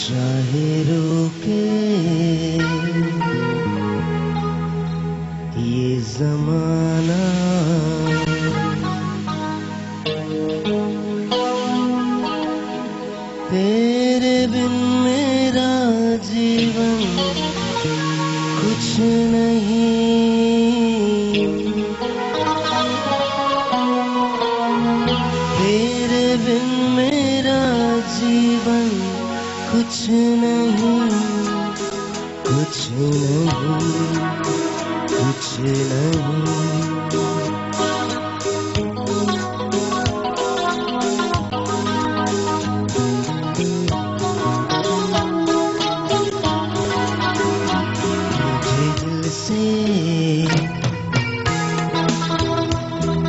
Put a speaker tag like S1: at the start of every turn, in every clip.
S1: चाहे रोके ये जमाना, तेरे बिन मेरा जीवन कुछ नहीं, तेरे बिन मेरा जीवन कुछ नहीं, कुछ नहीं, कुछ नहीं। मुझे दिल से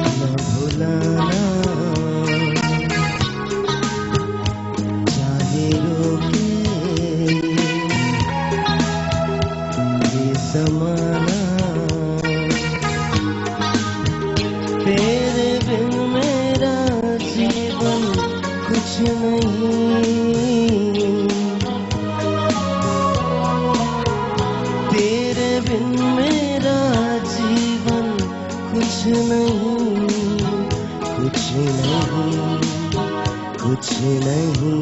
S1: न भुलाना, चाहे रोके ये जमाना, तेरे बिन मेरा जीवन कुछ नहीं, तेरे बिन मेरा जीवन कुछ नहीं, कुछ नहीं, कुछ नहीं।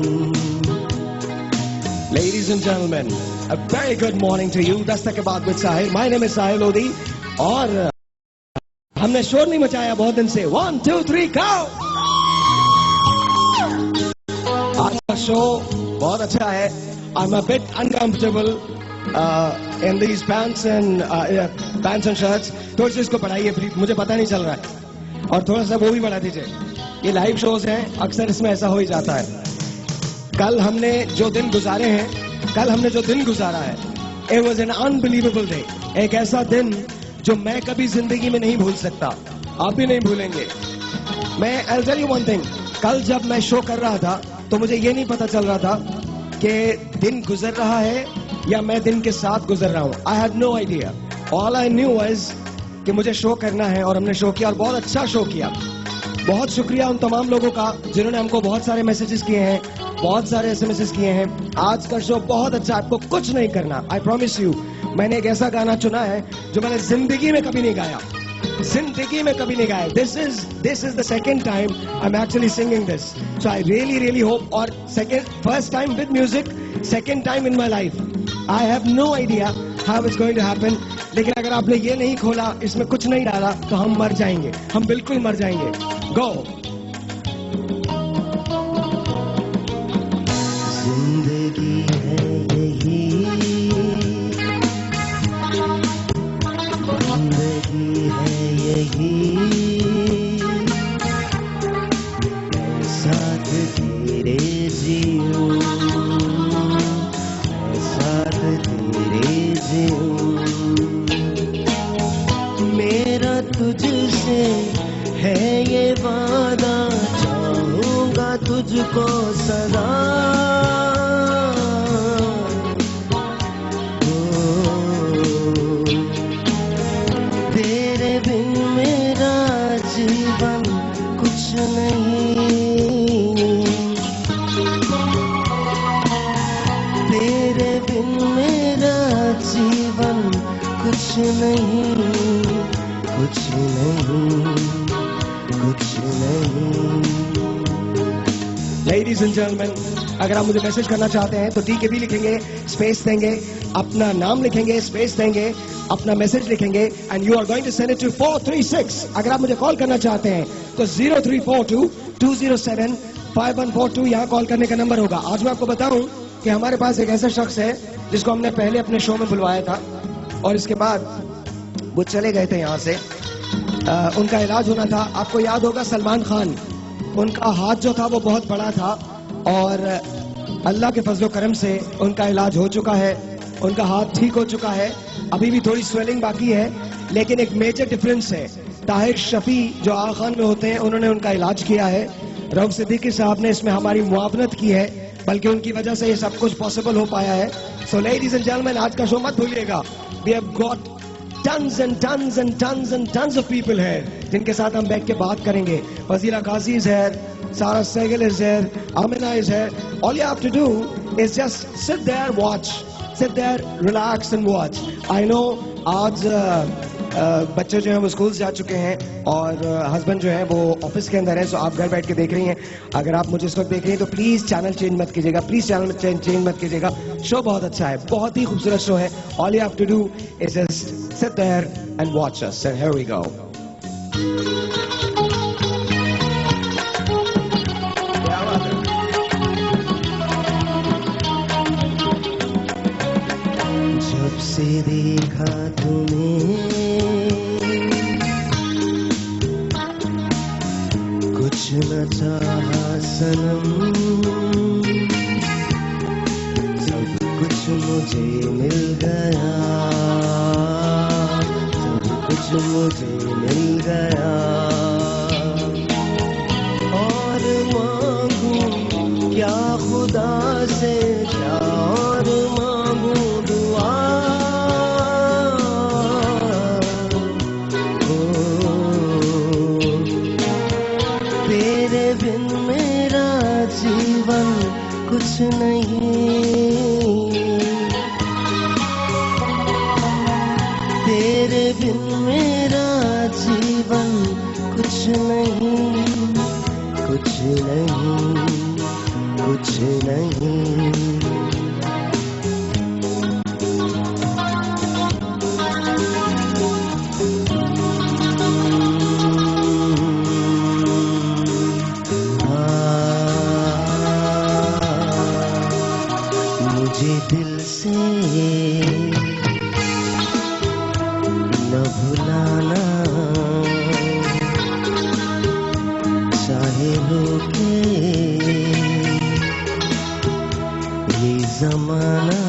S2: Ladies and gentlemen, a very good morning to you. 10 तक के बाद with Sahil. My name is Sahil Lodi. और हमने शोर नहीं मचाया बहुत दिन से. 1, 2, 3, go! आज का शो बहुत अच्छा है. I'm a bit uncomfortable in these pants and shirts. थोड़ी सी इसको बढ़ाइए प्लीज. मुझे पता नहीं चल रहा है. और थोड़ा सा वो भी बढ़ा दीजिए. ये लाइव शोज हैं, अक्सर इसमें ऐसा हो ही जाता है. कल हमने जो दिन गुजारे हैं, कल हमने जो दिन गुजारा है, it was an unbelievable day. एक ऐसा दिन जो मैं कभी जिंदगी में नहीं भूल सकता. आप भी नहीं भूलेंगे. मैं I'll tell you one thing. कल जब मैं शो कर रहा था तो मुझे ये नहीं पता चल रहा था कि दिन गुजर रहा है या मैं दिन के साथ गुजर रहा हूँ. I had no idea. All I knew was कि मुझे शो करना है और हमने शो किया और बहुत अच्छा शो किया. बहुत शुक्रिया उन तमाम लोगों का जिन्होंने हमको बहुत सारे मैसेजेस किए हैं, बहुत सारे एसएमएस किए हैं. आज का शो बहुत अच्छा. आपको कुछ नहीं करना. I promise you. मैंने एक ऐसा गाना चुना है जो मैंने जिंदगी में कभी नहीं गाया, जिंदगी में कभी नहीं गाया. This is the second time I am actually singing this. So I really hope. और first time with music, second time in my life. I have no idea how it's going to happen. लेकिन अगर आपने ये नहीं खोला, इसमें कुछ नहीं डाला, तो हम मर जाएंगे. हम बिल्कुल मर जाएंगे. गो.
S1: जिंदगी है यही, जिंदगी है यही, मैं साथ तेरे जीऊं, मैं साथ तेरे जीऊं. मेरा तुझसे है ये वादा, चाहूंगा तुझको सदा. तेरे बिन मेरा जीवन कुछ नहीं, तेरे बिन मेरा जीवन कुछ नहीं, कुछ नहीं, कुछ नहीं.
S2: Ladies and gentlemen, अगर आप मुझे मैसेज करना चाहते हैं तो TKB लिखेंगे, स्पेस देंगे, अपना नाम लिखेंगे, स्पेस देंगे, अपना मैसेज लिखेंगे, and you are going to send it to 436. अगर आप मुझे कॉल करना चाहते हैं तो 0342-207-5142 यहाँ कॉल करने का नंबर होगा. आज मैं आपको बताऊं कि हमारे पास एक ऐसा शख्स है जिसको हमने पहले अपने शो में बुलवाया था और इसके बाद वो चले गए थे यहाँ से. उनका इलाज होना था. आपको याद होगा सलमान खान, उनका हाथ जो था वो बहुत बड़ा था और अल्लाह के फजलो करम से उनका इलाज हो चुका है. उनका हाथ ठीक हो चुका है. अभी भी थोड़ी स्वेलिंग बाकी है, लेकिन एक मेजर डिफरेंस है. ताहिर शफी जो आगा खान में होते हैं, उन्होंने उनका इलाज किया है. रऊफ सिद्दीकी साहब ने इसमें हमारी मुआवनत की है, बल्कि उनकी वजह से ये सब कुछ पॉसिबल हो पाया है. सो लेडीज एंड जेंटलमैन, आज का शो मत भूलिएगा. We have got tons and tons and tons and tons of people है जिनके साथ हम बैठ के बात करेंगे. Fazila Kazi is here, Sara Sehgal is here, Amina is here. All you have to do is just sit there, watch, sit there, relax and watch. I know आज बच्चे जो हैं वो स्कूल जा चुके हैं और हस्बैंड जो है वो ऑफिस के अंदर है, सो आप घर बैठ के देख रही हैं. अगर आप मुझे इस वक्त देख रही हैं तो प्लीज चैनल चेंज मत कीजिएगा, प्लीज चैनल चेंज मत कीजिएगा. शो बहुत अच्छा है, बहुत ही खूबसूरत शो है. All you have to do is just sit there and watch us. And here we go.
S1: जब से देखा तुम्हें कुछ न चाहा सनम, सब कुछ मुझे मिल गया, सब कुछ मुझे मिल गया. और मांगू क्या खुदा से, क्या और मांगू दुआ. तेरे बिन मेरा जीवन कुछ नहीं, तेरे बिन मेरा जीवन कुछ नहीं, कुछ नहीं, कुछ नहीं. मुझे दिल से न भुलाना, चाहे रोके ये जमाना.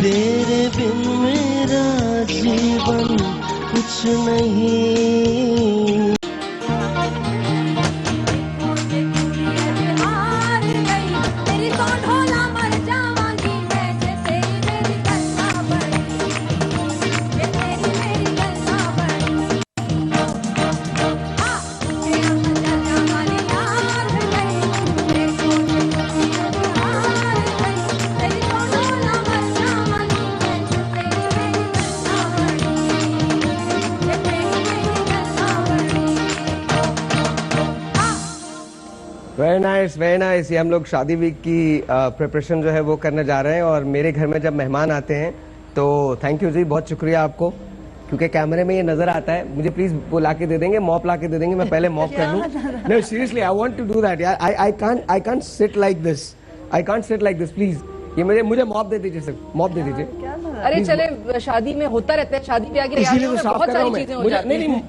S1: तेरे बिन मेरा जीवन कुछ नहीं.
S2: Very nice, very nice. ये हम लोग शादी वीक की प्रिपरेशन जो है वो करने जा रहे हैं और मेरे घर में जब मेहमान आते हैं तो थैंक यू जी, बहुत शुक्रिया आपको, क्योंकि कैमरे में ये नजर आता है. मुझे प्लीज वो ला के दे देंगे, मॉप ला के दे देंगे, मैं पहले मॉप कर लूं. No seriously I want to do that यार. I can't sit like this, I can't sit like this. Please ये मुझे मॉप दे दीजिए सर, मॉप दे दीजिए.
S3: अरे चले, शादी में होता रहता है, शादी पे आके
S2: इसीलिए तो साफ
S3: बहुत
S2: कर रहा हूं
S3: सारी
S2: मैं.
S3: चीजें हो जाती हैं.
S2: नहीं,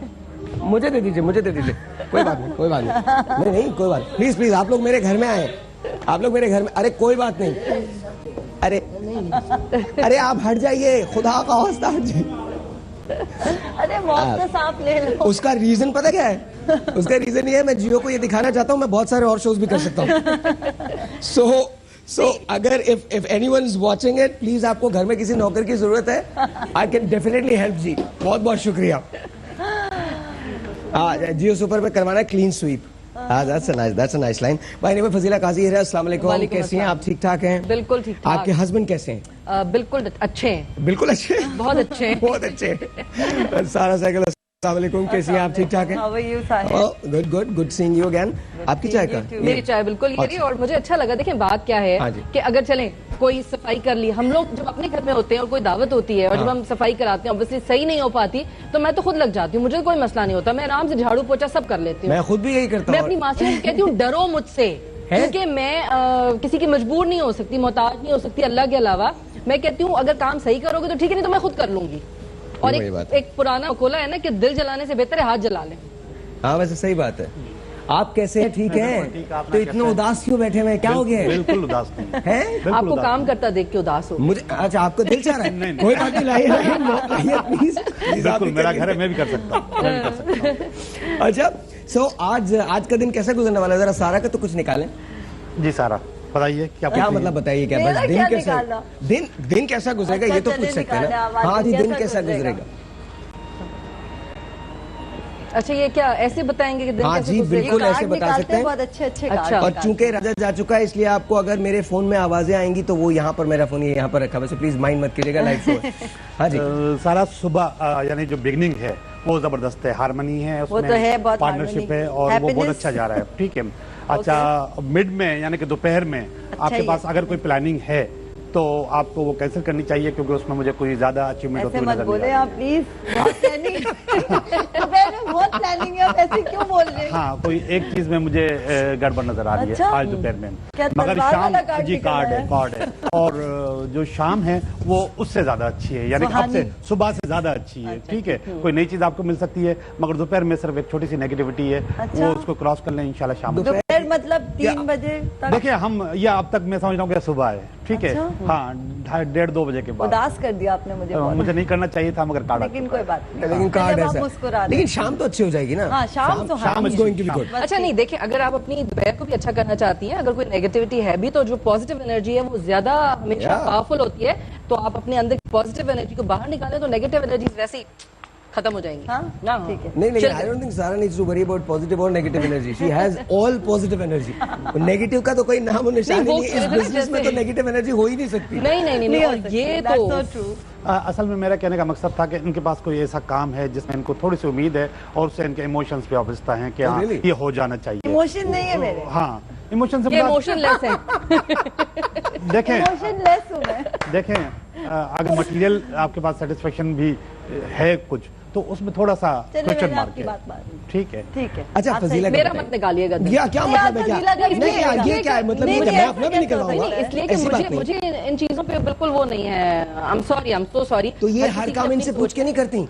S2: मुझे दे दीजिए, मुझे दे दीजिए. कोई बात नहीं, कोई बात नहीं. नहीं, कोई बात. प्लीज प्लीज आप लोग मेरे घर में आए, आप लोग मेरे घर में. अरे कोई बात नहीं. अरे आप हट जाइए, खुदा का वास्ता हट जाइए.
S3: अरे मौत तो सांप ले लो.
S2: उसका रीजन पता क्या है? उसका रीजन ये है, मैं जियो को ये दिखाना चाहता हूँ मैं बहुत सारे और शोज भी कर सकता हूँ. सो अगर if anyone is watching it, please आपको घर में किसी नौकर की जरूरत है, आई कैन डेफिनेटली हेल्प जी. बहुत बहुत शुक्रिया. जियो सुपर पे करवाना है clean sweep. That's a nice line. By the way, Fazila Qazi है, अस्सलाम वालेकुम. कैसी हैं आप? ठीक ठाक हैं?
S3: बिल्कुल ठीक ठाक.
S2: आपके हस्बैंड कैसे हैं?
S3: बिल्कुल अच्छे हैं.
S2: बिल्कुल अच्छे,
S3: बहुत अच्छे हैं.
S2: बहुत अच्छे. सारा साइकिल, अस्सलाम वालेकुम. कैसी हैं आप? ठीक ठाक हैं? Good seeing you again. आपकी चाय का?
S3: मेरी चाय बिल्कुल ये रही. और मुझे अच्छा लगा. देखें बात क्या है कि अगर चलें कोई सफाई कर ली, हम लोग जब अपने घर में होते हैं और कोई दावत होती है और जब हम सफाई कराते हैं, ऑब्वियसली सही नहीं हो पाती तो मैं तो खुद लग जाती हूँ, मुझे कोई मसला नहीं होता, मैं आराम से झाड़ू पोछा सब कर लेती हूँ.
S2: मैं खुद भी यही करता हूँ.
S3: मैं अपनी माँ से कहती हूँ डरो मुझसे, क्योंकि मैं किसी की मजबूर नहीं हो सकती, मोहताज नहीं हो सकती अल्लाह के अलावा. मैं कहती हूँ अगर काम सही करोगे तो ठीक है, नहीं तो मैं खुद कर लूंगी. और एक पुराना मकौला है ना कि दिल जलाने से बेहतर है हाथ जला लें.
S2: हाँ वैसे सही बात है. आप कैसे हैं? ठीक हैं? तो इतना उदास क्यों बैठे हुए? क्या हो गया?
S4: बिल्कुल उदास नहीं
S2: है.
S3: आपको काम करता देख के उदास हो
S2: मुझे? अच्छा आपको दिल चाह रहा है? कोई बात नहीं, लाइए प्लीज.
S4: बिल्कुल मेरा घर है, मैं भी कर सकता हूँ.
S2: अच्छा, सो आज का दिन कैसा गुजरने वाला है? जरा सारा का तो कुछ निकालें.
S4: जी सारा बताइए
S2: क्या मतलब बताइए, क्या बस दिन कैसा, दिन कैसा गुजरेगा ये तो पूछ सकते हैं ना। हाँ जी, दिन कैसा गुजरेगा।
S3: अच्छा, ये क्या ऐसे बताएंगे कि दिन
S2: हाँ
S3: कैसे
S2: जी,
S3: गुजरेगा?
S2: बिल्कुल ऐसे बता सकते हैं।
S5: बहुत अच्छे
S3: अच्छा।
S2: और चूंकि राजा जा चुका है, इसलिए आपको अगर मेरे फोन में आवाजें आएंगी तो वो यहाँ पर, मेरा फोन ये यहाँ पर रखा, वैसे प्लीज माइंड मत कीजिएगा, लाइव शो है। हाँ जी।
S4: सारा सुबह यानी जो बिगनिंग है वो जबरदस्त है, हारमोनी है उसमें,
S5: वो तो है, बहुत
S4: पार्टनरशिप है और वो बहुत अच्छा जा रहा है। ठीक है। अच्छा, मिड में यानी कि दोपहर में आपके पास अगर कोई प्लानिंग है तो आपको वो कैंसिल करनी चाहिए, क्योंकि उसमें मुझे कोई ज्यादा अचीवमेंट होती
S5: ऐसे
S4: हुई
S5: मत
S4: नजर
S5: बोले
S4: नहीं
S5: आप प्लीज। बहुत प्लानिंग है, आप ऐसे क्यों बोल रहे हैं?
S4: हाँ, कोई एक चीज में मुझे गड़बड़ नजर आ रही है आज दोपहर में।
S5: क्या
S4: मगर
S5: तलवार
S4: शाम
S5: वाला कार्ड
S4: जी
S5: निकल
S4: कार्ड
S5: रहा
S4: है, कार्ड है। और जो शाम है वो उससे ज्यादा अच्छी है, यानी अब से सुबह से ज्यादा अच्छी है। ठीक है, कोई नई चीज आपको मिल सकती है, मगर दोपहर में सिर्फ एक छोटी सी नेगेटिविटी है, वो उसको क्रॉस कर लें इंशाल्लाह शाम।
S5: दोपहर मतलब 3 बजे तक।
S4: देखिए, हम या अब तक मैं समझ रहा हूँ कि सुबह है। ठीक है। हाँ, 1:30-2 बजे के बाद।
S5: उदास कर दिया आपने मुझे।
S4: मुझे नहीं करना चाहिए था, मगर कार्ड।
S5: लेकिन कोई बात नहीं,
S2: लेकिन कार्ड ऐसा,
S5: मुस्कुरा,
S2: लेकिन शाम तो अच्छी हो जाएगी ना।
S5: हाँ, शाम तो
S2: Shaam is going to be good.
S3: अच्छा नहीं, देखिए, अगर आप अपनी दोपहर को भी अच्छा करना चाहती हैं, अगर कोई नेगेटिविटी है भी, तो जो पॉजिटिव एनर्जी है वो ज्यादा हमेशा पावरफुल होती है, तो आप अपने अंदर की पॉजिटिव एनर्जी को बाहर निकालें तो नेगेटिव एनर्जी वैसे ही खत्म हो जाएंगी।
S5: हाँ, ठीक है।
S2: नहीं, लेकिन I don't think Sara needs to worry about positive और negative energy. She has all positive energy. Negative का तो कोई नाम और निशान नहीं है। इस बिजनेस में तो नेगेटिव एनर्जी हो ही नहीं सकती।
S3: नहीं, और ये तो
S4: असल में मेरा कहने का मकसद था कि इनके पास कोई ऐसा काम है जिसमें इनको थोड़ी सी उम्मीद है और उससे इनके इमोशंस पे वाबस्ता हैं कि हाँ, ये हो जाना चाहिए।
S5: इमोशन नहीं है मेरे।
S4: हाँ, इमोशन से
S3: इमोशनलेस है।
S4: देखें,
S5: इमोशनलेस हूं मैं।
S4: देखें, अगर मटेरियल आपके पास सेटिस्फेक्शन भी है कुछ, तो उसमें थोड़ा सा क्वेश्चन मार्क है। ठीक है,
S5: ठीक है।
S2: अच्छा, फजीला
S3: मेरा मत निकालिएगा।
S2: क्या मतलब है? क्या ये क्या है? मतलब मैं अपना भी निकलवाऊंगा,
S3: इसलिए कि मुझे इन चीजों पे बिल्कुल वो नहीं है। I am so sorry.
S2: तो ये हर काम इनसे पूछ के नहीं करती?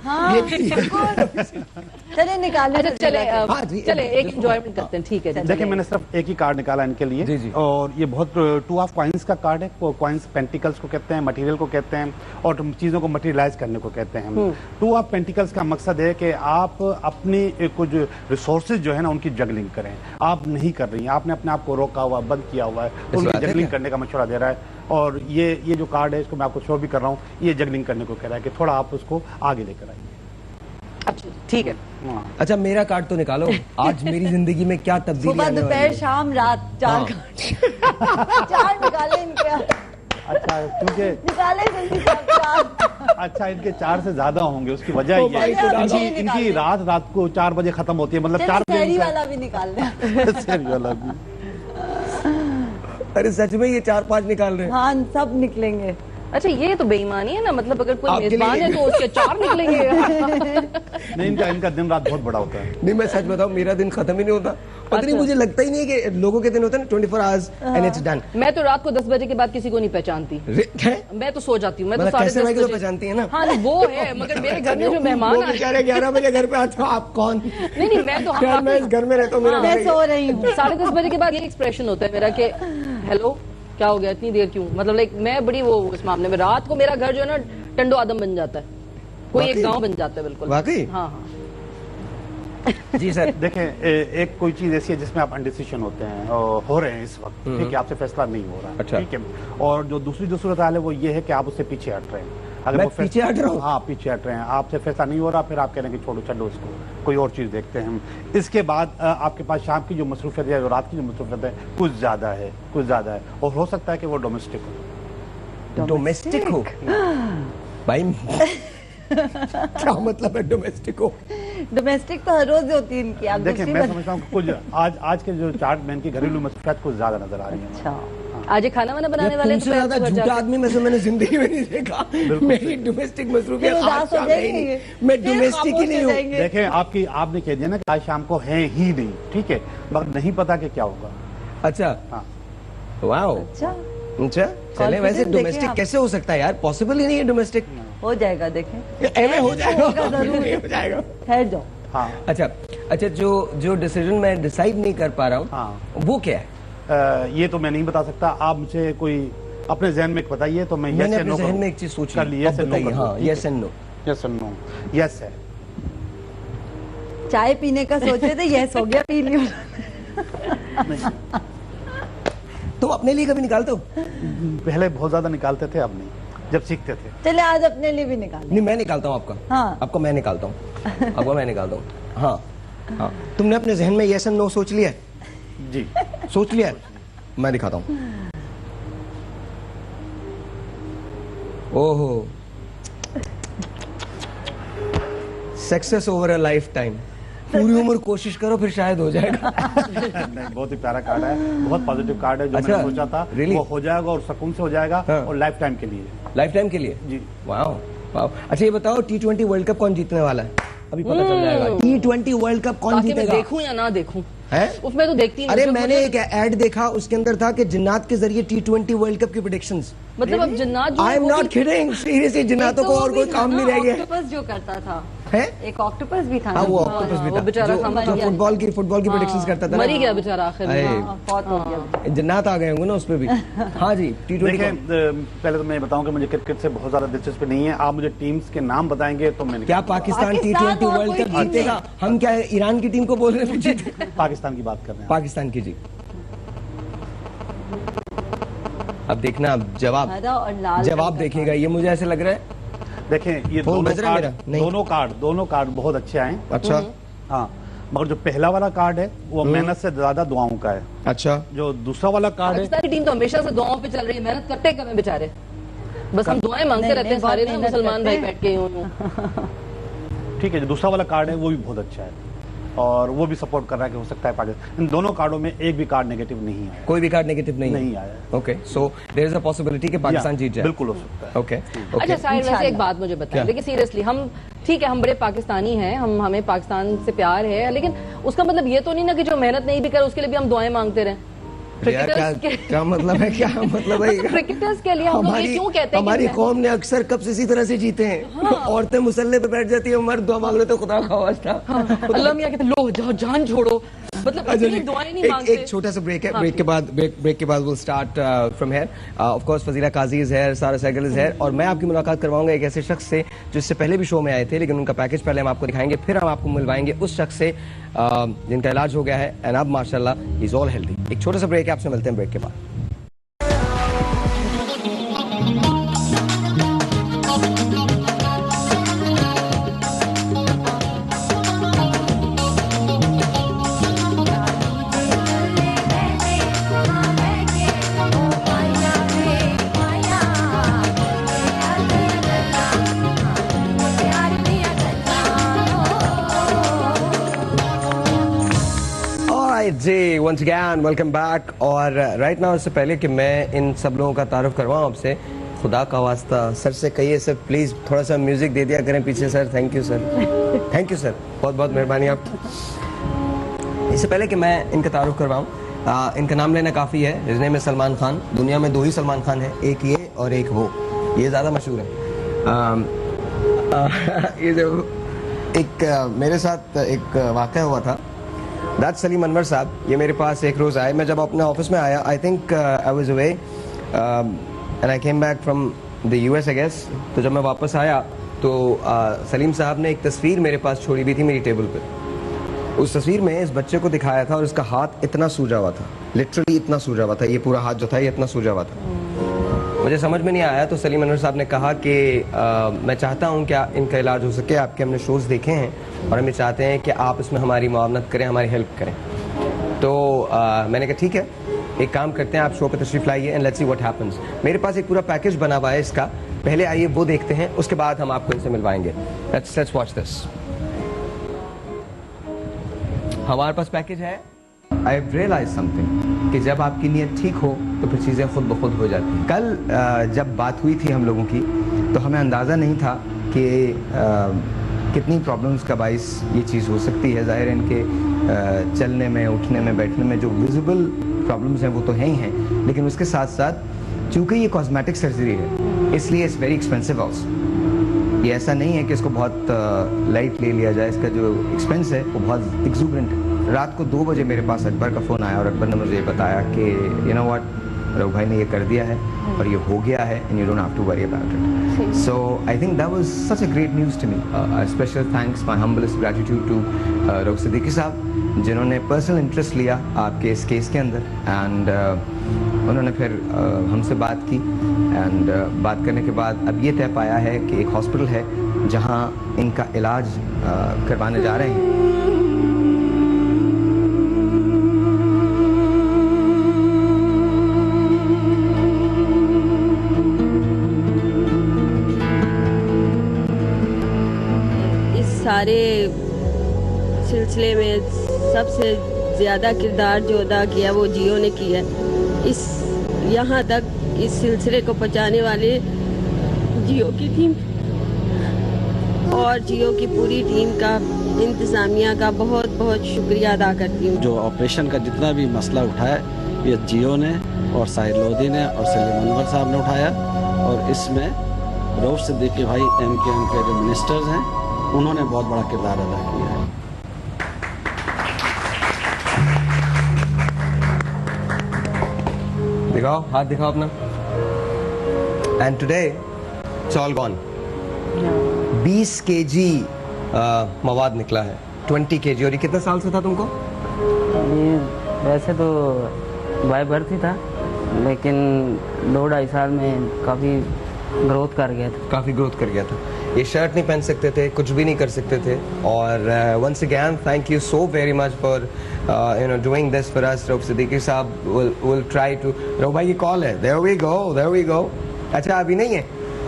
S5: चले निकाले।
S3: चले एक एंजॉयमेंट करते हैं। ठीक है।
S4: देखिए, मैंने सिर्फ एक ही कार्ड निकाला इनके लिए, और ये बहुत 2 ऑफ कॉइंस का कार्ड है। कॉइंस पेंटिकल्स को कहते हैं, मटेरियल को कहते हैं, और चीजों को मटेरियलाइज करने को कहते हैं। 2 ऑफ पेंटिकल्स का मकसद है कि आप अपनी कुछ रिसोर्सेज जो है ना उनकी जगलिंग करें। आप नहीं कर रही हैं, आपने अपने आप को रोका हुआ, बंद किया हुआ है, उनकी जगलिंग करने का मशवरा दे रहा है। और ये जो कार्ड है, इसको मैं आपको शो भी कर रहा हूँ, ये जगलिंग करने को कह रहा है कि थोड़ा आप उसको आगे लेकर आइए।
S3: अच्छा, ठीक है।
S2: अच्छा, मेरा कार्ड तो निकालो। आज मेरी जिंदगी में क्या तब्दीली
S5: सुबह, दोपहर, शाम, रात, 4 4 निकाले इनके।
S4: अच्छा, क्योंकि
S5: निकाले जल्दी 4।
S4: अच्छा, इनके 4 से ज्यादा होंगे। उसकी वजह ये है इनकी रात को 4 बजे खत्म होती है, मतलब 4 बजे
S5: वाला भी निकाल ले।
S2: अरे सच में ये 4-5 निकाल रहे हैं?
S5: हाँ, सब निकलेंगे।
S3: अच्छा, ये तो बेईमानी है ना, मतलब अगर कोई मेजबान है तो उसके 4 निकलेंगे।
S4: नहीं, इनका दिन रात बहुत बड़ा होता है।
S2: नहीं, मैं सच बताऊं, मेरा दिन खत्म ही नहीं होता। पता नहीं, मुझे लगता ही नहीं कि लोगों के दिन होते हैं ना 24 आवर्स एंड इट्स डन।
S3: मैं तो रात को 10 बजे के बाद किसी को नहीं पहचानती। मैं तो सो जाती हूँ। मैं तो 10:30 बजे
S2: पहचानती है ना।
S3: हाँ, वो है, मगर मेरे घर में जो मेहमान आए
S2: 11 बजे घर पे आते हो, आप कौन?
S3: नहीं, मैं तो
S2: मैं इस घर में रहता हूँ, मेरा
S5: मैं सो रही हूँ।
S3: 10:30 बजे के बाद ये एक्सप्रेशन होता है मेरा कि हेलो, क्या हो गया, इतनी देर क्यों? मतलब लाइक मैं बड़ी वो इस मामले में, रात को मेरा घर जो है ना टंडो आदम बन जाता है, कोई एक गांव बन जाता है। बिल्कुल
S2: वाकई।
S3: हाँ।
S2: जी सर।
S4: देखें, एक कोई चीज ऐसी है जिसमें आप अनडिसिशन होते हैं, हो रहे हैं इस वक्त, ठीक है, आपसे फैसला नहीं हो रहा।
S2: अच्छा।
S4: ठीक है। और जो दूसरी सूरत हाल है वो ये है कि आप उससे पीछे हट रहे हैं।
S2: अगर वो पीछे हट रहा हूँ?
S4: हाँ, पीछे हट रहे हैं, आपसे फैसला नहीं हो रहा, फिर आप कह रहे हैं कि छोड़ो, छड्डो इसको, कोई और चीज देखते हैं हम। इसके बाद आपके पास शाम की जो मसरूफियत है, जो रात की जो मसरूफियत है, कुछ ज्यादा है, और हो सकता है कि वो डोमेस्टिक हो।
S2: डोमेस्टिक हो भाई? क्या मतलब है डोमेस्टिक हो?
S5: डोमेस्टिक तो हर रोज होती है इनकी। आप
S4: देखिए, मैं समझता हूँ कुछ आज के जो चार्ट में इनकी घरेलू मसरूफियत कुछ ज्यादा नजर आ रही है।
S5: अच्छा,
S3: आज ये खाना वाना बनाने वाले
S2: तुमसे ज्यादा झूठा आदमी में से मैंने जिंदगी में नहीं देखा। मेरी डोमेस्टिक मसरूफियत आज शाम नहीं है, मैं डोमेस्टिक ही नहीं हूँ।
S4: देखें, आपने कह दिया ना कि आज शाम को है ही नहीं, ठीक है, मगर नहीं पता कि क्या होगा।
S2: अच्छा,
S4: हाँ,
S2: वाओ, अच्छा, चले। वैसे डोमेस्टिक कैसे हो सकता है यार? पॉसिबल ही नहीं है डोमेस्टिक।
S5: हो जाएगा, देखें।
S2: हो जाएगा, जरूर हो जाएगा।
S5: ठहर जाओ।
S4: हाँ।
S2: अच्छा, जो डिसीजन मैं डिसाइड नहीं कर पा रहा हूँ,
S4: हाँ,
S2: वो क्या है?
S4: ये तो मैं नहीं बता सकता। आप मुझे कोई अपने जहन में बताइए तो मैं
S2: मैंने अपने जहन में एक चीज सोची,
S4: कर ली। Yes and no.
S2: हाँ, yes and no.
S4: Yes and no. Yes है।
S5: चाय पीने का सोचे थे, यस हो गया, पी लिया।
S2: तुम अपने लिए कभी निकालते हो?
S4: पहले बहुत ज्यादा निकालते थे, अब नहीं, जब सीखते थे।
S5: चले आज अपने लिए भी निकाल।
S2: नहीं, मैं निकालता हूँ आपका।
S5: हाँ।
S2: आपको मैं निकालता हूँ, आपको मैं निकालता हूँ। हाँ हाँ, तुमने अपने जहन में यस एंड नो सोच लिया है?
S4: जी
S2: सोच लिया है? मैं दिखाता हूँ। ओहो, success over a life time. पूरी उम्र कोशिश करो फिर शायद हो जाएगा।
S4: नहीं, बहुत ही प्यारा कार्ड है, बहुत पॉजिटिव कार्ड है। जो
S2: अच्छा,
S4: मैंने सोचा था
S2: really?
S4: वो हो जाएगा और सुकून से हो जाएगा।
S2: हाँ।
S4: और लाइफ टाइम के लिए।
S2: लाइफ टाइम के लिए?
S4: जी।
S2: वाह वाह। अच्छा ये बताओ, T20 वर्ल्ड कप कौन जीतने वाला है? अभी पता चल जाएगा। T20 वर्ल्ड कप कौन
S3: ताकि मैं
S2: जीतेगा?
S3: देखूं या ना देखूं
S2: है?
S3: उसमें तो देखती नहीं।
S2: अरे
S3: जो
S2: मैंने
S3: मुझे-
S2: एक ऐड देखा, उसके अंदर था कि जिन्नात के जरिए T20 वर्ल्ड कप की प्रेडिक्शंस।
S3: मतलब अब जिन्नात जो
S2: आई एम
S3: है वो
S2: नॉट
S3: भी-
S2: किडिंग, सीरियसली जिन्नातों को और कोई काम नहीं रह गया
S5: ऑक्टोपस जो करता था,
S2: है।
S5: एक ऑक्टोपस भी था।
S2: हाँ, वो ऑक्टोपस भी
S3: वो
S2: था
S3: बेचारा
S2: जो
S3: समझ गया।
S2: फुटबॉल की प्रेडिक्शंस करता था।
S3: मर ही गया बेचारा आखिर
S2: अरे,
S3: में।
S5: बहुत हो गया।
S2: जिन्नात आ गए होंगे ना उस पे भी। हाँ जी, T20
S4: देखिए, पहले तो मैं बताऊं कि मुझे क्रिकेट से बहुत ज्यादा दिलचस्पी नहीं है। आप मुझे टीम्स के नाम बताएंगे तो मैं
S2: क्या पाकिस्तान
S5: पाकिस्तान
S2: T20
S5: और
S2: वर्ल्ड
S5: कोई
S2: कप
S5: टीम
S2: जीतेगा? हम क्या ईरान की टीम को बोल रहे हैं जीते?
S4: पाकिस्तान की बात कर रहे हैं।
S2: पाकिस्तान की जी। अब देखना, अब जवाब
S5: हरा और लाल
S2: जवाब
S5: रंग का
S2: देखेगा। ये मुझे ऐसे लग रहा है।
S4: देखें, ये
S2: फोन बज रहा है मेरा? नहीं।
S4: दोनों कार्ड बहुत अच्छे आए।
S2: अच्छा
S4: हाँ, मगर जो पहला वाला कार्ड है वो मेहनत से ज्यादा दुआओं का है।
S2: अच्छा,
S4: जो दूसरा वाला कार्ड है,
S3: पाकिस्तान की टीम तो हमेशा से दुआओं पे चल रही है। मेहनत करते कब है बेचारे? बस हम दुआएं मांगते
S5: नहीं,
S3: रहते हैं
S5: नहीं,
S3: सारे
S5: बहुत
S3: ना
S5: मेहनत
S3: मुसलमान भाई
S5: करते
S3: बैठ के यूं।
S4: ठीक है, जो दूसरा वाला कार्ड है वो भी बहुत अच्छा है और वो भी सपोर्ट कर रहा है कि हो सकता है पाकिस्तान। इन दोनों कार्डों में एक भी कार्ड नेगेटिव नहीं आया।
S2: कोई भी कार्ड नेगेटिव नहीं
S4: आया।
S2: Okay, so there is a possibility कि पाकिस्तान जीत जाए।
S4: बिल्कुल हो सकता है।
S2: ओके
S3: अच्छा साहिर, वैसे एक बात मुझे बताएं,
S2: क्या?
S3: देखिए सीरियसली, हम ठीक है, हम बड़े पाकिस्तानी हैं, हमें पाकिस्तान से प्यार है, लेकिन उसका मतलब ये तो नहीं ना कि जो मेहनत नहीं भी करे उसके लिए भी हम दुआएं मांगते रहें।
S2: क्या मतलब है? क्या मतलब है?
S3: क्रिकेटर्स के लिए हम लोग ये क्यों कहते हैं कि
S2: हमारी
S3: मैं-
S2: कौम ने अक्सर कब से इसी तरह से जीते हैं। औरतें मुसल्ले पे बैठ जाती है, मर्द दुआ मांग लेते, खुदा का वास्ता।
S3: अल्लाह मियां कहते लो जाओ जान छोड़ो, मतलब इसलिए दुआएं नहीं मांगते।
S2: एक छोटा सा ब्रेक है।
S3: हाँ,
S2: ब्रेक के बाद will start from here. Of course Fazila Kazi is here, Sara Sehgal is here, और मैं आपकी मुलाकात करवाऊंगा एक ऐसे शख्स से जो इससे पहले भी शो में आए थे, लेकिन उनका पैकेज पहले हम आपको दिखाएंगे, फिर हम आपको मिलवाएंगे उस शख्स से जिनका इलाज हो गया है एंड अब माशाल्लाह ही इज ऑल हेल्दी। एक छोटा सा ब्रेक है, आपसे मिलते हैं ब्रेक के बाद। जी, once again वेलकम बैक। और राइट नाउ, इससे पहले कि मैं इन सब लोगों का तारुफ करवाऊं आपसे, खुदा का वास्ता सर से कहिए सर प्लीज थोड़ा सा म्यूजिक दे दिया करें पीछे sir. Thank you sir, thank you sir, बहुत बहुत मेहरबानी आपकी। इससे पहले कि मैं इनका तारुफ करवाऊं, इनका नाम लेना काफ़ी है। हिज नेम है सलमान खान। दुनिया में दो ही सलमान खान है, एक ये और एक वो, ये ज़्यादा मशहूर है। ये जो एक मेरे साथ एक वाक़या हुआ था, दैट सलीम अनवर साहब, ये मेरे पास एक रोज़ आए। मैं जब अपने ऑफिस में आया, I think I was away and I came back from the US I guess. तो जब मैं वापस आया तो सलीम साहब ने एक तस्वीर मेरे पास छोड़ी हुई थी मेरी टेबल पे। उस तस्वीर में इस बच्चे को दिखाया था और इसका हाथ इतना सूजा हुआ था, लिटरली इतना सूजा हुआ था। ये पूरा हाथ जो था ये इतना सूजा हुआ था। मुझे समझ में नहीं आया, तो सलीम अनवर साहब ने कहा कि मैं चाहता हूं कि इनका इलाज हो सके। आपके हमने शोज़ देखे हैं और हम चाहते हैं कि आप इसमें हमारी मुआवनत करें, हमारी हेल्प करें। तो मैंने कहा ठीक है, एक काम करते हैं, आप शो पर तशरीफ लाइए and let's see what happens. मेरे पास एक पूरा पैकेज बना हुआ है इसका, पहले आइए वो देखते हैं, उसके बाद हम आपको इनसे मिलवाएंगे। Let's watch this. हमारे पास पैकेज है। आई हैव रियलाइज समथिंग कि जब आपकी नीयत ठीक हो तो फिर चीज़ें खुद ब खुद हो जाती हैं। कल जब बात हुई थी हम लोगों की, तो हमें अंदाज़ा नहीं था कि कितनी प्रॉब्लम्स का बाइस ये चीज़ हो सकती है। ज़ाहिर है इनके चलने में, उठने में, बैठने में जो विजिबल प्रॉब्लम्स हैं वो तो हैं ही हैं, लेकिन उसके साथ साथ चूँकि ये कॉस्मेटिक सर्जरी है इसलिए इट्स वेरी एक्सपेंसिव ऑल्सो। ये ऐसा नहीं है कि इसको बहुत लाइट ले लिया जाए, इसका जो एक्सपेंस है वो बहुत एक्सूबरेंट है। रात को 2 बजे मेरे पास अकबर का फ़ोन आया और अकबर ने मुझे बताया कि यू नो व्हाट,
S6: रघु भाई ने ये कर दिया है और ये हो गया है, and you don't have to worry about it. So I think that was such a great news to me. Special thanks, my humblest gratitude to Raghu Siddiqui sahab, जिन्होंने पर्सनल इंटरेस्ट लिया आपके इस केस के अंदर, एंड उन्होंने फिर हमसे बात की, एंड बात करने के बाद अब ये तय पाया है कि एक हॉस्पिटल है जहां इनका इलाज करवाने जा रहे हैं.
S7: इस सारे सिलसिले में सबसे ज़्यादा किरदार जो अदा किया वो जियो ने किया. इस यहाँ तक इस सिलसिले को पहुँचाने वाले जियो की टीम और जियो की पूरी टीम का, इंतज़ामिया का बहुत बहुत शुक्रिया अदा करती हूँ.
S8: जो ऑपरेशन का जितना भी मसला उठाया ये जियो ने और साहिर लोधी ने और सलीम अनवर साहब ने उठाया, और इसमें रऊफ सिद्दीकी भाई एमकेएम के जो मिनिस्टर्स हैं उन्होंने बहुत बड़ा किरदार अदा किया है.
S6: दिखाओ, हाथ दिखाओ अपना. And today it's all gone. 20 kg मवाद निकला है, 20 kg. और ये कितने साल से था तुमको?
S9: ये वैसे तो बाय बर्थ ही था, लेकिन 2-2.5 साल में काफ़ी ग्रोथ कर गया था.
S6: काफ़ी ग्रोथ कर गया था. ये शर्ट नहीं पहन सकते थे, कुछ भी नहीं कर सकते थे. और once again thank you so very much for you know doing this for us. Rauf Siddiqui साहब विल ट्राई टू. रऊफ भाई की कॉल है. There we go. अच्छा अभी नहीं है,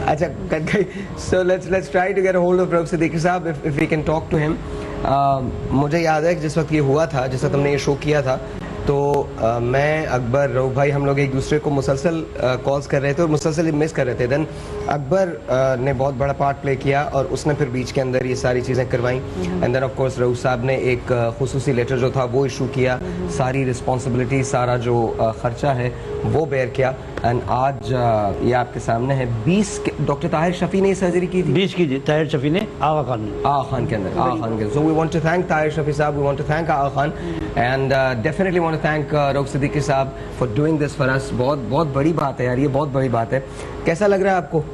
S6: अच्छा कट गई. So let's try to get a hold of Rauf Siddiqui साहब if we can talk to him. मुझे याद है कि जिस वक्त ये हुआ था, जिस वक्त हमने ये शो किया था, तो मैं, अकबर, रऊफ भाई, हम लोग एक दूसरे को मुसलसल कॉल्स कर रहे थे और मुसलसल मिस कर रहे थे. देन अकबर ने बहुत बड़ा पार्ट प्ले किया और उसने फिर बीच के अंदर ये सारी चीज़ें करवाई. And then of course Rauf sahab ने एक खुसूसी लेटर जो था वो इशू किया, सारी रिस्पॉन्सिबिलिटी, सारा जो खर्चा है वो बेयर किया. एंड आज ये आपके सामने है. 20 डॉक्टर ताहिर शफी ने सर्जरी की थी.
S8: 20 की ताहिर शफी ने आगा खान के अंदर. So we want to thank Tahir Shafi साहब, we want to thank Aga Khan, and definitely want to thank Rauf Siddiqui साहब for doing this for us. बहुत बड़ी बात है यार, ये बहुत बड़ी बात है. कैसा लग रहा है आपको?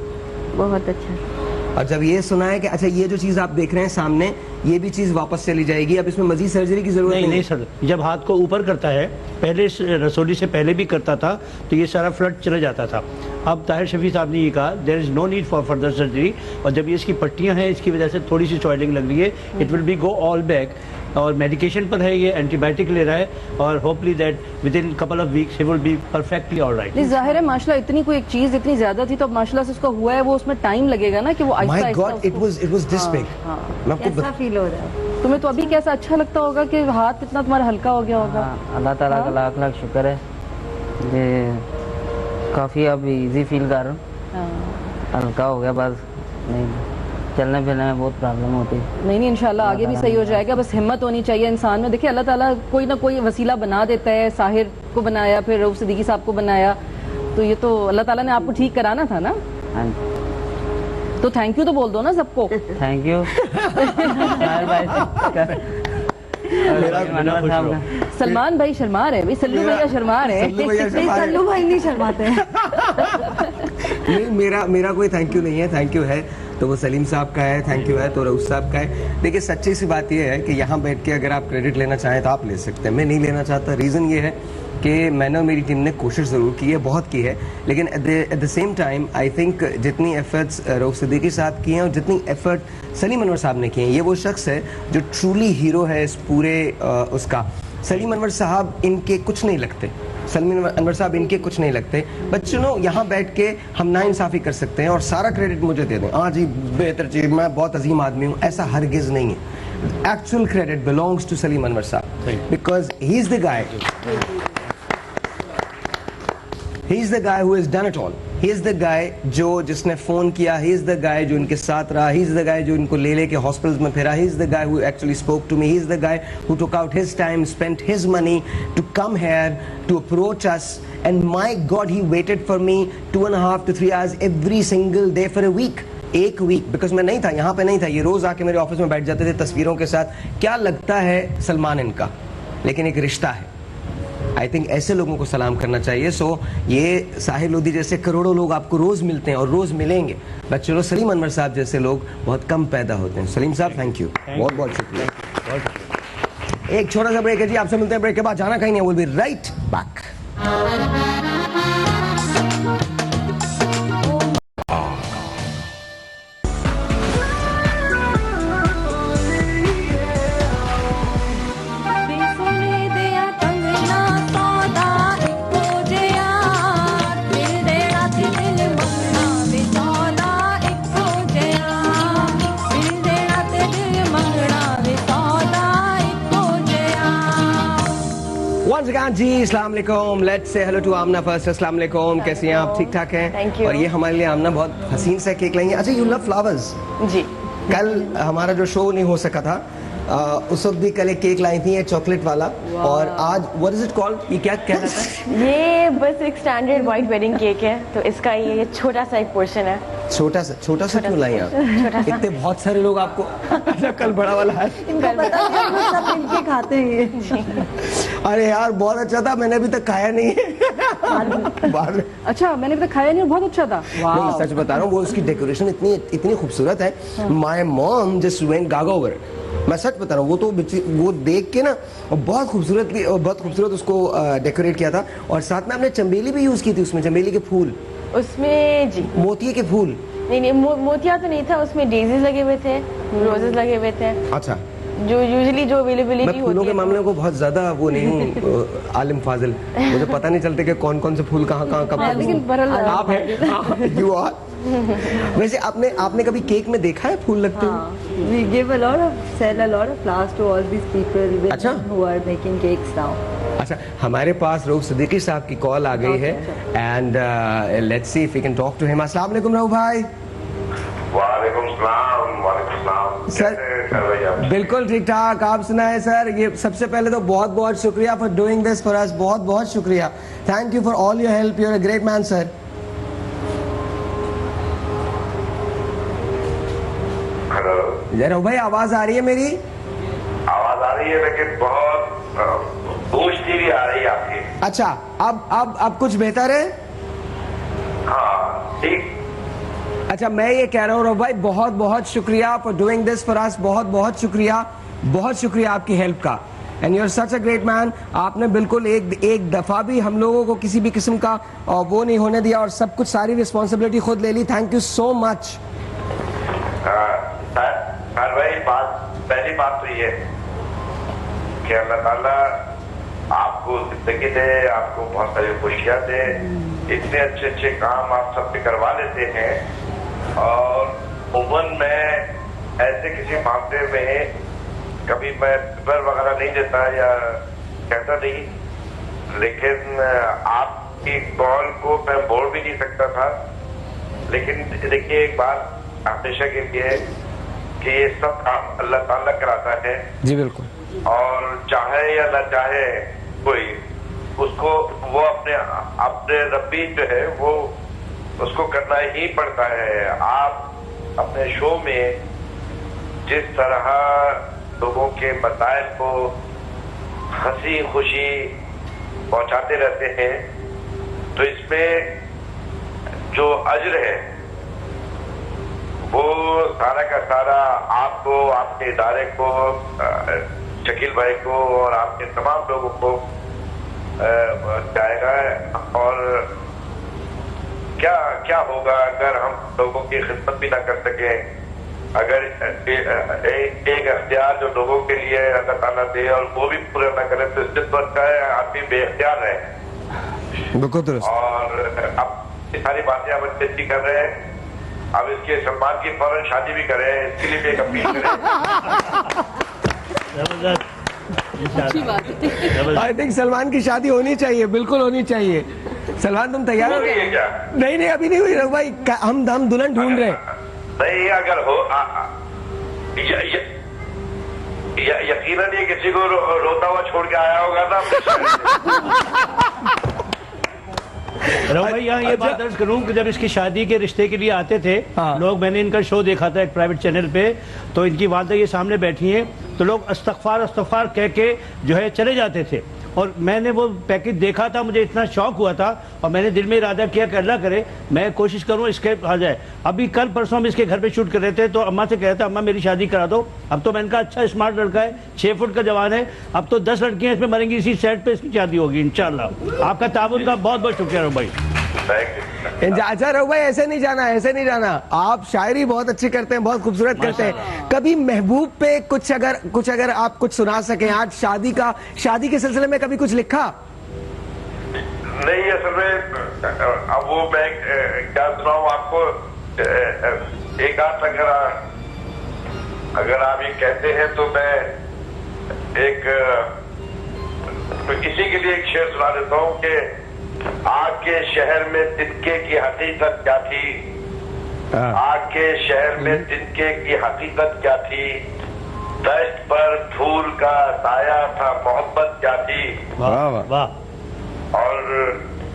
S7: बहुत अच्छा.
S6: और जब ये सुना है कि अच्छा ये जो चीज़ आप देख रहे हैं सामने, ये भी चीज़ वापस चली जाएगी, अब इसमें मजीद सर्जरी की जरूरत नहीं
S8: सर. जब हाथ को ऊपर करता है, पहले रसोली से पहले भी करता था तो ये सारा फ्लड चला जाता था. अब ताहिर शफी साहब ने ये कहा there is no need for further surgery, और जब ये इसकी पट्टियां हैं इसकी वजह से थोड़ी सी सॉइलिंग लग रही है, it will be go all back. और मेडिकेशन पर है, ये एंटीबायोटिक ले रहा है, और hopefully that with in couple of weeks he will be perfectly alright.
S3: जाहिर है माशाल्लाह इतनी कोई एक चीज इतनी ज्यादा थी, तो माशाल्लाह से उसका हुआ है, वो उसमें टाइम लगेगा ना कि वो Aahista
S6: Aahista. My God, it was this big. मैं आपको
S5: कैसा फील हो रहा है
S3: तुम्हें? तो अभी कैसा अच्छा लगता होगा कि हाथ इतना तुम्हारा हल्का हो गया होगा?
S9: अल्लाह ताला का लाख लाख शुक्र है. ये काफ़ी अब इजी फील कर रहा हूँ. हल्का हो गया. बस नहीं, चलने फिरने में बहुत प्रॉब्लम होती है.
S3: नहीं इंशाल्लाह आगे भी सही हो जाएगा. बस हिम्मत होनी चाहिए इंसान में. देखिए अल्लाह ताला कोई ना कोई वसीला बना देता है. साहिर को बनाया, फिर रऊफ सिद्दीकी साहब को बनाया, तो ये तो अल्लाह ताला ने आपको ठीक कराना था ना.
S9: हाँ,
S3: तो थैंक यू तो बोल दो ना सबको.
S9: Thank you.
S3: सलमान भाई शर्मा रहे, सल्लू भैया शर्मा रहे.
S5: सल्लू भाई नहीं शर्माते.
S6: नहीं, मेरा कोई थैंक यू नहीं है. थैंक यू है तो वो सलीम साहब का है, थैंक यू है तो रऊफ साहब का है. देखिए सच्ची सी बात ये है कि यहाँ बैठ के अगर आप क्रेडिट लेना चाहें तो आप ले सकते हैं. मैं नहीं लेना चाहता. रीज़न ये है कि मैंने और मेरी टीम ने कोशिश ज़रूर की है, बहुत की है, लेकिन at the same time I think जितनी एफर्ट्स रऊफ सिद्दीकी साहब किए हैं और जितनी एफर्ट सलीम अनवर साहब ने किए हैं, ये वो शख्स है जो ट्रूली हीरो है इस पूरे उसका. सलीम अनवर साहब इनके कुछ नहीं लगते. सलीम अनवर साहब इनके कुछ नहीं लगते. बट सुनो, यहाँ बैठ के हम नाइंसाफ़ी कर सकते हैं और सारा क्रेडिट मुझे दे दें. हाँ जी बेहतर चीज़, मैं बहुत अजीम आदमी हूँ, ऐसा हरगिज़ नहीं है. Actual credit belongs to Salim Anwar साहब, because he is the guy. He is the guy who has done it all. He is the guy जिसने फोन किया. He is the guy जो इनके साथ रहा. He is the guy जो इनको ले के हॉस्पिटल्स में फिरा. He is the guy who actually spoke to me. He is the guy who took out his time, spent his money to come here to approach us. And my God, he waited for me 2.5 to 3 hours every single day for a week. एक week, because मैं नहीं था यहाँ पे, नहीं था. ये रोज आके मेरे ऑफिस में बैठ जाते थे तस्वीरों के साथ. क्या लगता है सलमान इनका, लेकिन एक रिश्ता है. आई थिंक ऐसे लोगों को सलाम करना चाहिए। सो ये साहिल लोधी जैसे करोड़ों लोग आपको रोज मिलते हैं और रोज मिलेंगे, बट चलो सलीम अनवर साहब जैसे लोग बहुत कम पैदा होते हैं। सलीम साहब थैंक यू, बहुत बहुत शुक्रिया। एक छोटा सा ब्रेक है जी, आपसे मिलते हैं ब्रेक के बाद, जाना कहीं नहीं, विल बी राइट बैक। जी अस्सलाम वालेकुम, let's say hello to Amna first. अस्सलाम वालेकुम, कैसी हैं आप? ठीक ठाक हैं?
S10: Thank you.
S6: और ये हमारे लिए आमना बहुत हसीन सा केक लाई है। अच्छा, यू लव फ्लावर्स?
S10: जी।
S6: कल हमारा जो शो नहीं हो सका था, उस वक्त भी कल एक केक लाई थी, चॉकलेट वाला, और आज व्हाट इज इट कॉल्ड? ये क्या कह रहा था?
S10: ये बस एक स्टैंडर्ड व्हाइट वेडिंग केक है, तो इसका ये छोटा सा एक पोर्शन है।
S6: छोटा सा क्यों लाई आप? इतने बहुत सारे लोग आपको अच्छा कल बड़ा वाला है,
S5: इनको पता है, वो सब मिलके खाते हैं।
S6: अरे यार बहुत अच्छा था, मैंने अभी तक खाया नहीं है।
S3: अच्छा, मैंने अभी तक खाया नहीं, बहुत अच्छा था।
S6: नहीं, सच बता रहा हूँ, वो उसकी डेकोरेशन इतनी खूबसूरत है। My mom just went gaga over, मैं सच बता रहा हूँ। वो देख के ना बहुत खूबसूरत उसको डेकोरेट किया था, और साथ में हमने चमेली भी यूज की थी उसमें, चमेली के फूल
S10: उसमें जी,
S6: मोतिये के फूल
S10: नहीं मोतिया तो नहीं था उसमें, डेजीज लगे हुए थे, रोजेस लगे हुए थे। अच्छा, जो यूजुअली जो अवेलेबिलिटी होती है।
S6: फूलों के मामले को बहुत ज्यादा वो नहीं हूँ आलिम फाजिल, मुझे पता नहीं चलते कि कौन कौन से फूल कहाँ कब।
S3: लेकिन
S6: आप हैं, यू आर। वैसे आपने कभी केक में देखा है फूल लगते हुए?
S5: We give a lot of sell a lot of flowers to all these people
S6: अच्छा?
S5: who are making cakes now.
S6: अच्छा, हमारे पास रऊफ सिद्दीकी साहब की कॉल आ गई है, and let's see if we can talk to him. अस्सलाम वालेकुम रऊफ भाई।
S11: वालेकुम सलाम।
S6: सर बिल्कुल ठीक ठाक, आप सुनाए सर? ये सबसे पहले तो बहुत बहुत शुक्रिया for doing this for us, बहुत बहुत शुक्रिया। Thank you for all your help, you are a great man sir. Hello भाई, आवाज आ रही है मेरी?
S11: आवाज आ रही है, लेकिन बहुत गूंजती भी आ रही है आपकी।
S6: अच्छा, अब कुछ बेहतर है?
S11: हाँ ठीक।
S6: अच्छा, मैं ये कह रहा हूँ रऊफ भाई, बहुत बहुत शुक्रिया for doing this for us, बहुत बहुत शुक्रिया आपकी हेल्प का, and you are such a great man. आपने बिल्कुल एक दफा भी हम लोगों को किसी भी किस्म का वो नहीं होने दिया, और सब कुछ सारी रिस्पॉन्सिबिलिटी खुद ले ली। Thank you so much.
S11: भाई, पहली बात तो ये कि अल्लाह ताला आपको जिंदगी दे, आपको बहुत सारी खुशियां दे, इतने अच्छे अच्छे काम आप सबसे करवा लेते हैं, और उमन में ऐसे किसी मामले में कभी मैं पेपर वगैरह नहीं देता या कहता नहीं, लेकिन आपकी कॉल को मैं बोल भी नहीं सकता था। लेकिन देखिए, एक बात हमेशा के लिए कि ये सब काम अल्लाह ताला कराता है
S6: जी, बिल्कुल,
S11: और चाहे या न चाहे कोई, उसको वो अपने रब्बी जो है वो उसको करना ही पड़ता है। आप अपने शो में जिस तरह लोगों के मसाइल को हंसी खुशी पहुंचाते रहते हैं, तो इसमें जो अज्र है वो सारा का सारा आपको, आपके इदारे को, शकील भाई को और आपके तमाम लोगों को जाएगा। और क्या होगा अगर हम लोगों की खिदमत भी ना कर सके, अगर एक अख्तियार जो लोगों के लिए अल्लाह ताला दे और वो भी पूरा ना करे, तो इससे तो अच्छा है आदमी बेख्तियार रहे।
S6: बिल्कुल दुरुस्त।
S11: और अब ये सारी बातें हम अच्छी कर रहे हैं, अब इसके सलमान की फौरन शादी भी करें, इसके लिए भी एक अपील करें।
S3: अच्छी बात है।
S6: आई थिंक सलमान की शादी होनी चाहिए, बिल्कुल होनी चाहिए। सलमान, तुम तैयार हो? नहीं, अभी नहीं हुई रघु भाई, हम दुल्हन ढूंढ रहे हैं।
S11: नहीं, अगर हो यकीनन ये किसी को रोता हुआ छोड़ के आया होगा ना।
S8: रघु भाई, यहाँ ये बात दर्ज करूँ कि जब इसकी शादी के रिश्ते के लिए आते थे लोग, मैंने इनका शो देखा था एक प्राइवेट चैनल पे, तो इनकी वालदा ये सामने बैठी हैं, तो लोग अस्तगफार कह के जो है चले जाते थे, और मैंने वो पैकेज देखा था, मुझे इतना शौक हुआ था और मैंने दिल में इरादा किया कि अल्लाह करे मैं कोशिश करूँ इसके आ जाए। अभी कल परसों हम इसके घर पे शूट कर रहे थे तो अम्मा से कह रहा था अम्मा मेरी शादी करा दो। अब तो मैंने कहा अच्छा स्मार्ट लड़का है, 6 फुट का जवान है, अब तो 10 लड़कियां इसमें मरेंगी, इसी सेट पे इसकी शादी होगी इंशाल्लाह। आपका ताबुन का बहुत बहुत शुक्रिया रघु भाई।
S2: अच्छा रघु भाई ऐसे नहीं जाना, ऐसे नहीं जाना। आप शायरी बहुत अच्छी करते हैं, बहुत खूबसूरत करते हैं। कभी महबूब पे कुछ अगर आप कुछ सुना सकें। आज शादी के सिलसिले में कभी कुछ लिखा?
S11: नहीं, असल में अब वो मैं क्या सुनाऊं आपको। एक आध अगर आप ये कहते हैं तो मैं इसी के लिए एक शेर सुना देता हूँ कि आग के शहर में तिनके की हकीकत क्या थी, आग के शहर में तिनके की हकीकत क्या थी, दश्त पर धूल का साया था मोहब्बत क्या थी।
S8: वाह वाह।
S11: और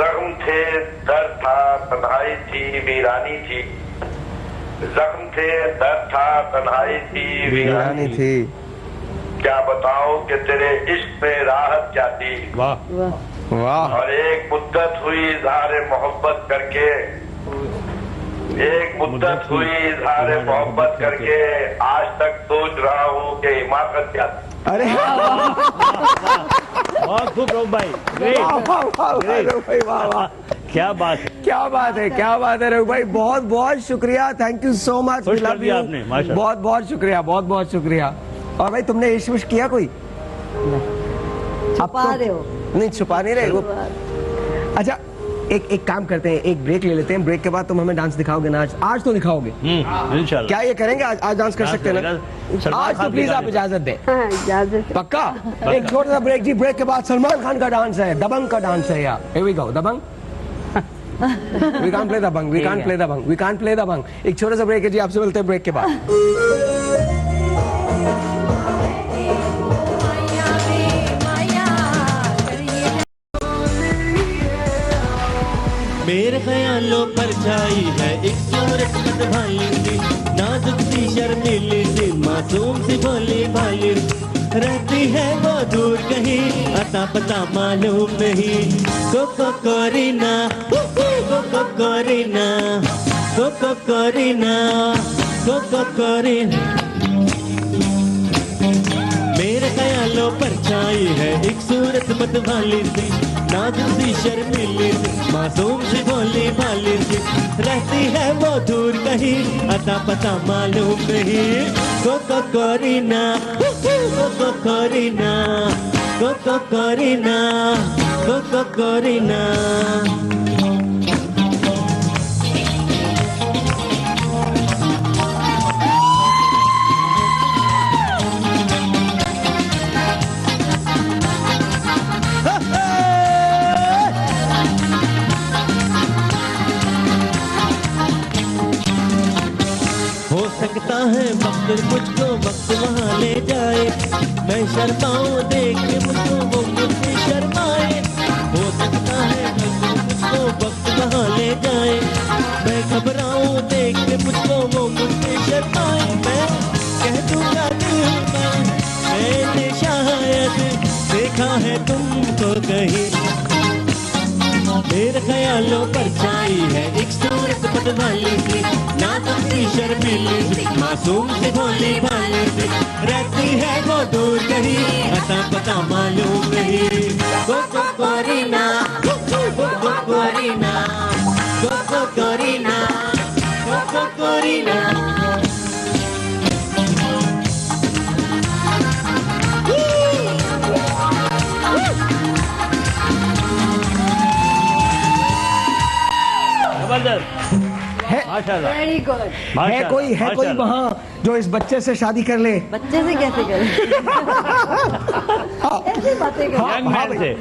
S11: जख्म थे दर्द था तन्हाई थी वीरानी थी, जख्म थे दर्द था तन्हाई थी वीरानी थी, क्या बताओ कि तेरे इश्क में राहत क्या थी।
S8: वाह
S11: वाह। और एक मुद्दत हुई इजहार मोहब्बत करके, एक मुद्दत हुई इजहार मोहब्बत करके, आज तक सोच रहा हूँ कि हिमाकत क्या थी।
S2: अरे
S8: बहुत खूब रघु भाई,
S2: वाह वाह,
S8: क्या बात है,
S2: क्या बात है, क्या बात है रघु भाई। बहुत बहुत शुक्रिया, थैंक यू सो मच। बहुत बहुत शुक्रिया, बहुत बहुत शुक्रिया। और भाई तुमने इश्क विश किया कोई?
S5: छुपा रहे हो?
S2: नहीं छुपा नहीं रहे वो। अच्छा एक काम करते हैं, एक ब्रेक ले लेते हैं, ब्रेक के बाद तुम हमें डांस दिखाओगे ना? आज तो दिखाओगे
S8: इंशाल्लाह।
S2: क्या ये करेंगे? आज डांस कर सकते हैं ना? आज तो प्लीज आप इजाजत दें।
S5: इजाजत
S2: पक्का? एक छोटा सा ब्रेक जी। ब्रेक के बाद सलमान खान का डांस है, दबंग का डांस है यार। Here we go, Dabangg. We can't play Dabangg, we can't play Dabangg, we can't play दबंग। एक छोटा सा ब्रेक है जी, आपसे मिलते हैं ब्रेक के बाद।
S1: मेरे ख्यालों पर छाई है एक सूरत मतवाली सी, नाजुक सी शर्मीली सी, मासूम सी भोली भाली, रहती है वो दूर कहीं, अता पता मालूम नहीं। कोको कोरीना, कोको कोरीना, कोको कोरीना, कोको कोरीना। मेरे ख्यालों पर छाई है एक सूरत मतवाली सी, नाजुक सी शर्मीली सी, मासूम सी भोली भाली सी, रहती है वो दूर कहीं, अता पता मालूम नहीं। कोको कोरीना, कोको कोरीना, कोको कोरीना, कोको कोरीना। सकता है वक्त मुझको वक्त वहाँ ले जाए, मैं शर्माऊँ देख के मुझको वो मुझसे शर्माए। हो सकता है वक्त मुझको वक्त वहाँ ले जाए, मैं घबराऊँ देख के मुझको वो मुझसे शर्माए। मैं कह दूंगा दिल में मैंने शायद देखा है तुमको कहीं। मेरे ख्यालों पर छाई है एक सूरत मतवाली सी, नाजुक सी शर्मीली सी, मासूम सी भोली भाली सी, रहती है वो दूर कहीं, अता पता मालूम नहीं। कोको कोरीना, कोको कोरीना, कोको कोरीना, कोको कोरीना।
S5: Very good.
S2: है कोई वहाँ जो इस बच्चे से शादी कर ले?
S5: बच्चे से कैसे करे? ऐसी बातें कर।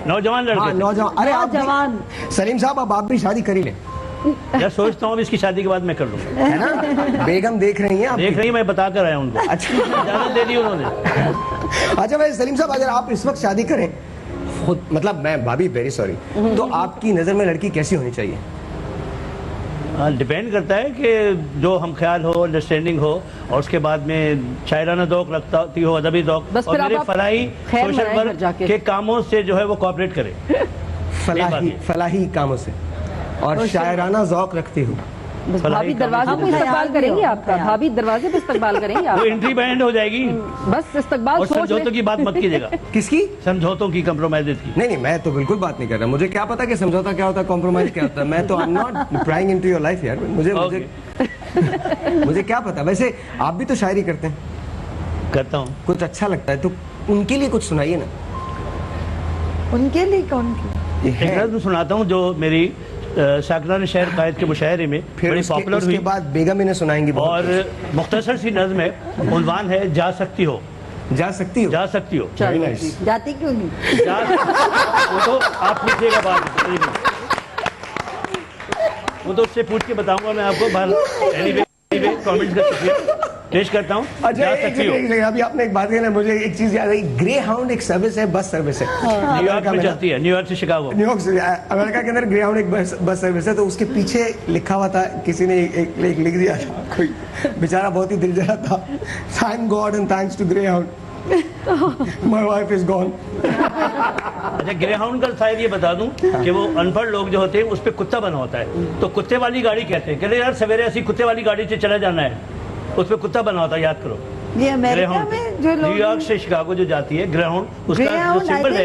S8: नौजवान लड़के।
S2: नौजवान। अरे
S5: नौजवान
S2: सलीम साहब अब आप भी शादी कर ही ले।
S8: मैं सोचता हूँ इसकी शादी के बाद मैं कर लूँगा,
S2: है ना? बेगम देख रही हैं?
S8: देख रही है, मैं बता कर आया उनको।
S2: अच्छा
S8: इजाजत दे दी उन्होंने।
S2: अच्छा भाई सलीम साहब अगर आप इस वक्त शादी करें खुद, मतलब मैं भाभी वेरी सॉरी, तो आपकी नजर में लड़की कैसी होनी चाहिए?
S8: हाँ, डिपेंड करता है कि जो हम ख्याल हो, अंडरस्टैंडिंग हो, और उसके बाद में शायराना ज़ौक़ रखती हो, अदबी ज़ौक़, और मेरे फलाही सोशल वर्क के कामों से जो है वो कोऑपरेट करे।
S6: फलाही कामों से और शायराना ज़ौक़ रखती हूँ।
S3: भाभी दरवाजे पे इस्तकबाल करेंगी आपका, भाभी दरवाजे पे इस्तकबाल करेंगी आप।
S8: वो एंट्री बैंड हो जाएगी।
S3: बस इस्तकबाल।
S8: और समझौतों की बात मत कीजिएगा।
S6: किसकी?
S8: समझौतों की, कम्प्रोमाइज़ की।
S6: नहीं, मैं तो बिल्कुल बात नहीं कर रहा। मुझे क्या पता कि समझौता क्या होता है, कॉम्प्रोमाइज क्या होता है। मैं तो I am not prying into your life यार। मुझे क्या पता। वैसे आप भी तो शायरी करते हैं।
S8: करता हूँ।
S6: कुछ अच्छा लगता है तो उनके लिए कुछ सुनाइए ना।
S5: उनके लिए कौन की?
S8: एक नज़्म सुनाता हूँ जो मेरी शाकिरान शेर कायद के मुशायरे में बड़ी पॉपुलर हुई।
S6: उसके बाद बेगम इन्हें सुनाएंगी।
S8: और मुख्तसर सी नज़्म है, उन्वान है जा सकती हो।
S6: जा सकती हो।
S8: जा सकती हो।
S5: जाती क्यों नहीं?
S8: वो तो आप पूछिएगा बात, वो तो उससे पूछ के बताऊंगा मैं आपको। एनीवे कमेंट्स कर सकती है, पेश करता हूँ।
S6: अच्छा, अभी आपने एक बात कही ना, मुझे एक चीज याद आई। ग्रे हाउंड एक सर्विस है, बस सर्विस है,
S8: न्यूयॉर्क में चलती है, न्यूयॉर्क से शिकागो।
S6: न्यूयॉर्क से अमेरिका के अंदर ग्रे हाउंड एक बस सर्विस है। तो उसके पीछे लिखा हुआ था, किसी ने एक लिख दिया था, कोई बेचारा बहुत ही दिल जला था, thank God and thanks to Greyhound, my wife is gone.
S8: अच्छा, ग्रे हाउंड का शायद ये बता दूं कि वो अनपढ़ लोग जो होते हैं उस पर कुत्ता बना होता है, तो कुत्ते वाली गाड़ी कहते हैं। कहते यार सवेरे ऐसी कुत्ते वाली गाड़ी से चला जाना है, उस पर कुत्ता बना होता है, याद करो।
S5: ये अमेरिका में जो लोग
S8: न्यूयॉर्क से शिकागो जो जाती है, ग्रे हाउंड, उसका जो सिंबल है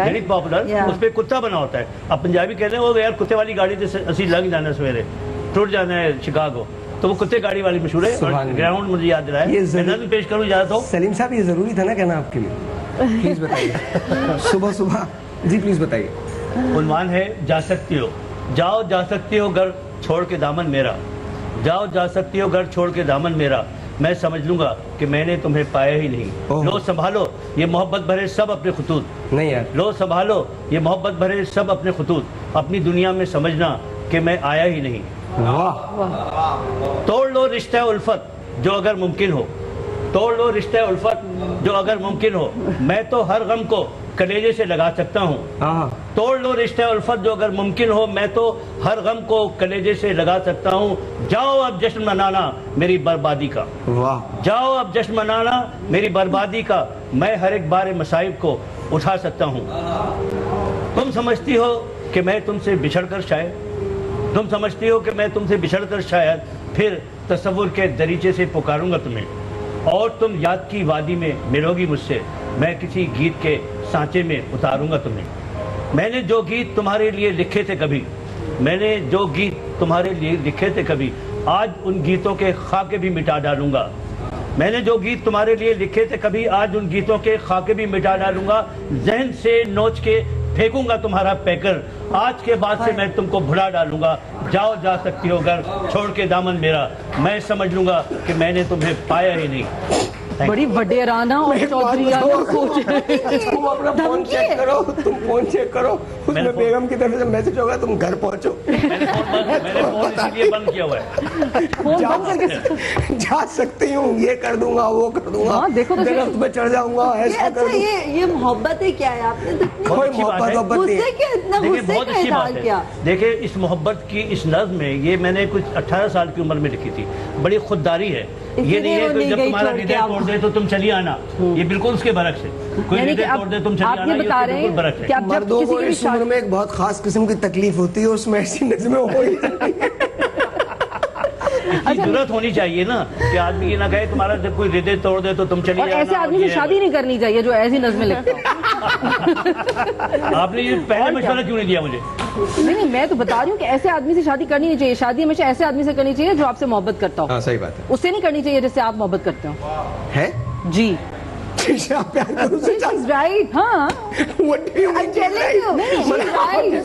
S8: वेरी पॉपुलर, उस पर कुत्ता बना होता है। अब पंजाबी कहते हैं वो यार कुत्ते वाली गाड़ी से असी लग जाना है, सवेरे टूट जाना है शिकागो, तो वो कुत्ते गाड़ी वाली मशहूर है। ग्राउंड मुझे याद दिलाया, मैं पेश करूँ ज्यादा। तो
S6: सलीम साहब, ये जरूरी था ना कहना आपके लिए? प्लीज बताइए। सुबह सुबह जी प्लीज बताइए।
S8: उन्वान है जा सकती हो। जाओ जा सकती हो घर छोड़ के दामन मेरा, जाओ जा सकती हो घर छोड़ के दामन मेरा, मैं समझ लूंगा कि मैंने तुम्हें पाया ही नहीं। लो संभालो ये मोहब्बत भरे सब अपने खुतूत।
S6: नहीं यार,
S8: लो संभालो ये मोहब्बत भरे सब अपने खुतूत, अपनी दुनिया में समझना कि मैं आया ही नहीं। तोड़ लो रिश्ता उल्फत जो अगर मुमकिन हो, तोड़ लो रिश्ता उल्फत जो अगर मुमकिन हो, मैं तो हर गम को कलेजे से लगा सकता हूँ। तोड़ लो रिश्ता उल्फत जो अगर मुमकिन हो, मैं तो हर गम को कलेजे से लगा सकता हूँ। जाओ अब जश्न मनाना मेरी बर्बादी का, जाओ अब जश्न मनाना मेरी बर्बादी का, मैं हर एक बार मसाइब को उठा सकता हूँ। तुम समझती हो कि मैं तुमसे बिछड़ कर शायद, तुम समझती हो कि मैं तुमसे बिछड़ कर शायद फिर तसव्वुर के दरीचे से पुकारूंगा तुम्हें, और तुम याद की वादी में मिलोगी मुझसे, मैं किसी गीत के सांचे में उतारूंगा तुम्हें। मैंने जो गीत तुम्हारे लिए लिखे थे कभी, मैंने जो गीत तुम्हारे लिए लिखे थे कभी, आज उन गीतों के खाके भी मिटा डालूंगा। मैंने जो गीत तुम्हारे लिए लिखे थे कभी, आज उन गीतों के खाके भी मिटा डालूंगा। जहन से नोच के फेंकूंगा तुम्हारा पैकर, आज के बाद से मैं तुमको भुला डालूंगा। जाओ जा सकती हो घर छोड़ के दामन मेरा, मैं समझ लूंगा कि मैंने तुम्हें पाया ही नहीं।
S3: बड़ी वडेराना और चौधरीयाना सोच है।
S6: तुम अपना फोन चेक करो, तुम फोन चेक करो, उसमें बेगम की तरफ से मैसेज होगा तुम घर पहुंचो।
S8: मैंने फोन इसलिए बंद किया हुआ है।
S6: जा सकती हूँ, ये कर दूंगा, वो कर दूंगा,
S3: देखो तो
S6: दरख्त पे चढ़ जाऊंगा, ऐसा कर दूंगा।
S5: ये मोहब्बत है क्या है? आपने
S6: कोई मोहब्बत
S8: बहुत अच्छी बात है। देखिए इस मोहब्बत की इस नज़्म में, ये मैंने कुछ 18 साल की उम्र में लिखी थी, बड़ी खुददारी है। ये नहीं है कि जब तुम्हारा हृदय तोड़ दे तो तुम चली आना, ये बिल्कुल उसके बरक्स है। कोई हृदय तोड़ दे तुम चली आना, ये बिल्कुल बरक्स है।
S6: मर्दों को इस उम्र में एक बहुत खास किस्म की तकलीफ होती है, उसमें ऐसी नज़्में हो ही
S8: इसकी जरूरत होनी चाहिए ना कि आदमी ये ना कहे तुम्हारा जब कोई हृदय तोड़ दे तो तुम चली आना।
S3: ऐसे आदमी से शादी नहीं करनी चाहिए जो ऐसी नज़्में लिखता है।
S8: आपने ये पहले मशवरा क्यों नहीं दिया मुझे?
S3: नहीं, मैं तो बता रही हूँ कि ऐसे आदमी से शादी करनी नहीं चाहिए। शादी हमेशा ऐसे आदमी से करनी चाहिए जो आपसे मोहब्बत करता हो।
S6: सही बात है।
S3: उससे नहीं करनी चाहिए जिससे आप मोहब्बत करते हो।
S6: है
S3: जी,
S6: प्यार करो
S3: राइट। हाँ,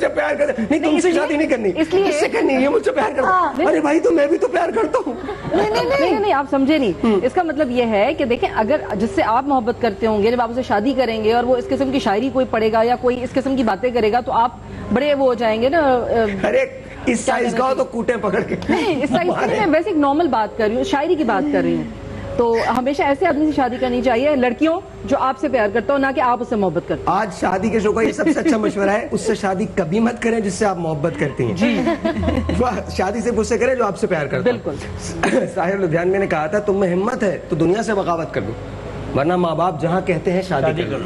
S6: प्यार कर नहीं, तुमसे शादी नहीं करनी, इसलिए करनी है, मुझसे प्यार करता। अरे भाई तो मैं भी तो प्यार करता हूँ।
S3: नहीं, आप समझे नहीं। इसका मतलब ये है कि देखें, अगर जिससे आप मोहब्बत करते होंगे, जब आप उसे शादी करेंगे और वो इस किस्म की शायरी कोई पढ़ेगा या कोई इस किस्म की बातें करेगा तो आप बड़े वो हो जाएंगे ना।
S6: अरे इस साइज का तो कूटे पकड़ के।
S3: नहीं, इस साइज की मैं वैसे एक नॉर्मल बात कर रही हूँ, शायरी की बात कर रही हूँ। तो हमेशा ऐसे आदमी से शादी करनी चाहिए, लड़कियों जो आपसे प्यार करता हो, ना कि आप उससे मोहब्बत करते हो।
S6: आज शादी के शो का ये सबसे अच्छा मशवरा है, उससे शादी कभी मत करें जिससे आप मोहब्बत करती हैं जी। शादी सिर्फ उससे करें जो आपसे प्यार करता है। बिल्कुल। साहिर लुधियानवी ने कहा था तुम में हिम्मत है तो दुनिया से बगावत कर दो, वरना माँ बाप जहाँ कहते हैं शादी कर लो।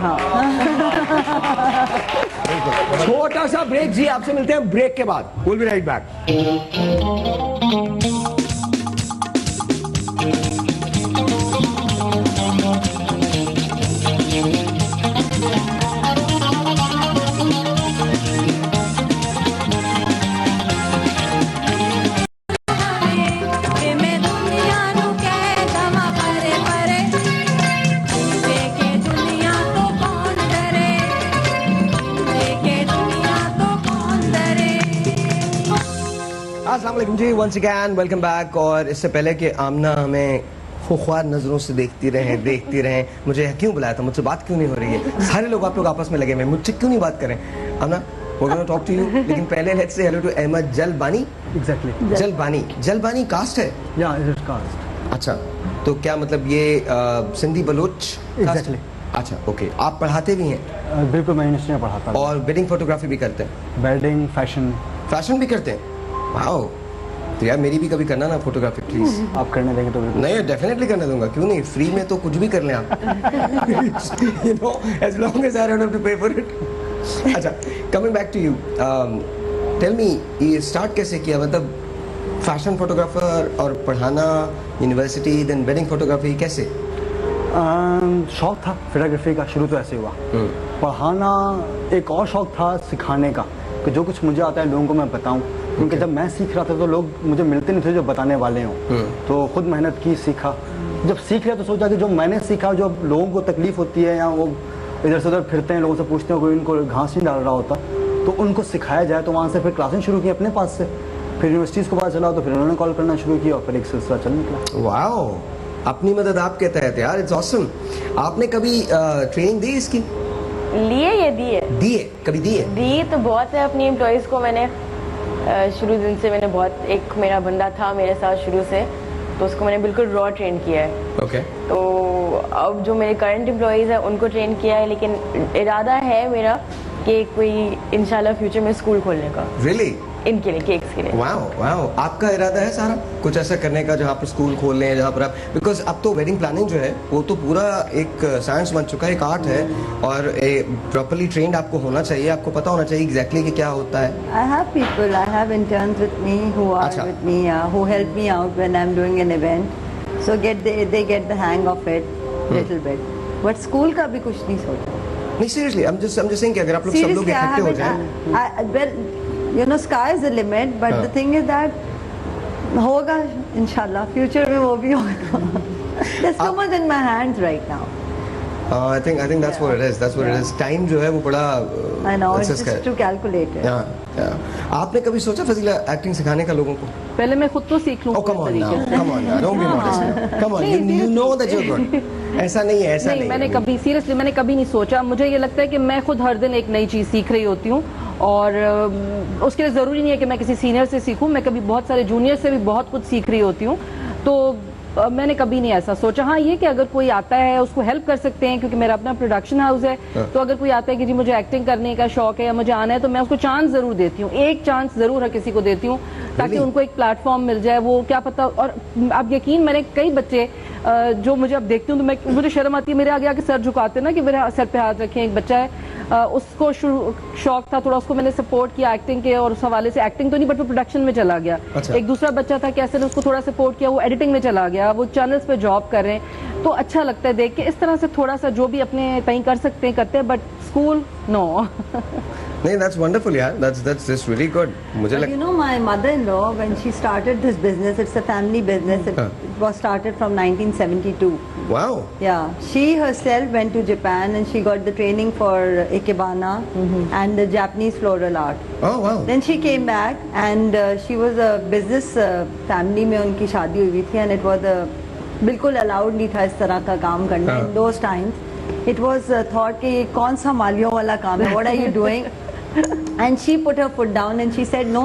S6: छोटा सा ब्रेक जी, आपसे मिलते हैं ब्रेक के बाद। Will be right back. अस्सलाम वालेकुम जी, वंस अगेन वेलकम बैक। और इससे पहले कि आमना हमें खुख्वार नजरों से देखती रहें, मुझे क्यों बुलाया था, मुझसे बात क्यों नहीं हो रही है, सारे लोग आप लोग आपस में लगे हुए, मुझसे क्यों नहीं बात करें। आमना, we're going to talk to you, लेकिन पहले let's say hello to Ahmed Jalbani. Exactly. Jalbani caste है?
S12: Yeah, it is caste.
S6: अच्छा, तो क्या मतलब ये सिंधी बलोच?
S12: Exactly.
S6: अच्छा, ओके। आप पढ़ाते भी हैं?
S12: बिल्कुल, मैं यूनिवर्सिटी में पढ़ाता हूँ।
S6: और वेडिंग फोटोग्राफी भी करते हैं?
S12: वेडिंग, फैशन
S6: भी करते हैं? वाओ, तो यार मेरी भी कभी करना ना फोटोग्राफी प्लीज।
S12: आप करने देंगे तो बिल्कुल।
S6: नहीं, डेफिनेटली करने दूंगा, क्यों नहीं, फ्री में तो कुछ भी कर लें आप। You know, as long as I don't have to pay for it. अच्छा, coming back to you, tell me, ये स्टार्ट कैसे किया, मतलब फैशन फोटोग्राफर और पढ़ाना यूनिवर्सिटी, देन वेडिंग फोटोग्राफी, कैसे?
S12: शौक था फोटोग्राफी का, शुरू तो ऐसे हुआ। पढ़ाना एक और शौक था, सिखाने का, कि जो कुछ मुझे आता है लोगों को मैं बताऊं, क्योंकि जब मैं सीख रहा था तो लोग मुझे मिलते नहीं थे जो बताने वाले हों। तो खुद मेहनत की, सीखा। जब सीख लिया तो सोचा कि जो मैंने सीखा, जो लोगों को तकलीफ होती है या वो इधर से उधर फिरते हैं, लोगों से पूछते हैं, कोई उनको घास नहीं डाल रहा होता, तो उनको सिखाया जाए। तो वहाँ से फिर क्लासें शुरू की अपने पास से, फिर यूनिवर्सिटीज़ को पता चला तो फिर उन्होंने कॉल करना शुरू किया और फिर एक सिलसिला चल निकला।
S6: वाओ, अपनी मदद आपके तहत यार, इट्स ऑसम। आपने कभी ट्रेनिंग दी इसकी?
S10: लिए ये दिए
S6: कभी
S10: दी तो बहुत है अपनी एम्प्लॉयज़ को। मैंने शुरू दिन से मैंने बहुत, एक मेरा बंदा था मेरे साथ शुरू से, तो उसको मैंने बिल्कुल रॉ ट्रेन किया है।
S6: ओके।
S10: तो अब जो मेरे करंट एम्प्लॉयज़ हैं उनको ट्रेन किया है, लेकिन इरादा है मेरा कि कोई इंशाल्लाह फ्यूचर में स्कूल खोलने का।
S6: Really?
S10: इनके लिए, केक्स के लिए।
S6: वाओ, आपका इरादा है सारा कुछ ऐसा करने का जहाँ पर स्कूल खोल लें, जहाँ पर आप, बिकॉज अब तो वेडिंग प्लानिंग जो है वो तो पूरा एक साइंस बन चुका है, एक आर्ट है, और प्रॉपर्ली ट्रेंड आपको होना चाहिए, आपको पता होना चाहिए एग्जैक्टली कि क्या होता है।
S5: I have interns with me who are with me, who help me out when I'm doing an event, so they get the hang of it little bit. But school का भी कुछ नहीं सोचा।
S6: नहीं, seriously, I'm just saying कि अगर आप लोग सब लोग इकट्ठे हो जाएं,
S5: well, you know, sky is the limit, but the thing is that होगा इंशाल्लाह, फ्यूचर में वो भी होगा। There's so much in my hands right now.
S6: I think that's what it is. That's what it is. Time जो है वो बड़ा
S5: I know, it's just to calculate it.
S6: आपने कभी सोचा फजीला एक्टिंग सिखाने का लोगों को?
S3: पहले मैं खुद तो सीख लूं।
S6: Come on now, don't be modest. Come on, you know that you're good. ऐसा नहीं है, ऐसा नहीं।
S3: मैंने कभी सीरियसली मैंने कभी नहीं सोचा। मुझे ये लगता है कि मैं खुद हर दिन एक नई चीज़ सीख रही होती हूँ, और उसके लिए ज़रूरी नहीं है कि मैं किसी सीनियर से सीखूं, मैं कभी बहुत सारे जूनियर से भी बहुत कुछ सीख रही होती हूँ। तो मैंने कभी नहीं ऐसा सोचा। हाँ, ये कि अगर कोई आता है उसको हेल्प कर सकते हैं, क्योंकि मेरा अपना प्रोडक्शन हाउस है, तो अगर कोई आता है कि जी मुझे एक्टिंग करने का शौक है या मुझे आना है, तो मैं उसको चांस जरूर देती हूँ, एक चांस जरूर हर किसी को देती हूँ, ताकि उनको एक प्लेटफॉर्म मिल जाए। वो क्या पता, और आप यकीन, मैंने कई बच्चे जो मुझे अब देखती हूँ तो मुझे शर्म आती है, मेरे आगे आके सर झुकाते ना कि मेरे सर पे हाथ रखें। एक बच्चा है, उसको शौक था थोड़ा, उसको मैंने सपोर्ट किया एक्टिंग के, और उस हवाले से एक्टिंग तो नहीं बट वो प्रोडक्शन में चला गया। एक दूसरा बच्चा था, कैसे ने उसको थोड़ा सपोर्ट किया, वो एडिटिंग में चला गया, वो चैनल्स पे जॉब कर रहे हैं। तो अच्छा लगता है देख के। इस तरह से थोड़ा सा जो भी अपने तय कर सकते हैं करते हैं, बट स्कूल नो।
S6: नहीं, that's wonderful, यार. That's just really good. मुझे
S5: you know, my mother-in-law, when she started this business, it's a family business. It was started from 1972.
S6: Wow.
S5: Yeah, she herself went to Japan and she got the training for ikebana and the Japanese floral art.
S6: Oh wow.
S5: Then she came back and she was a business family में उनकी शादी हुई थी, and it was बिल्कुल allowed नहीं था इस तरह का काम करना। In those times, it was thought कि कौन सा मालियों वाला काम है, what are you doing? And she put her foot down and she said, no,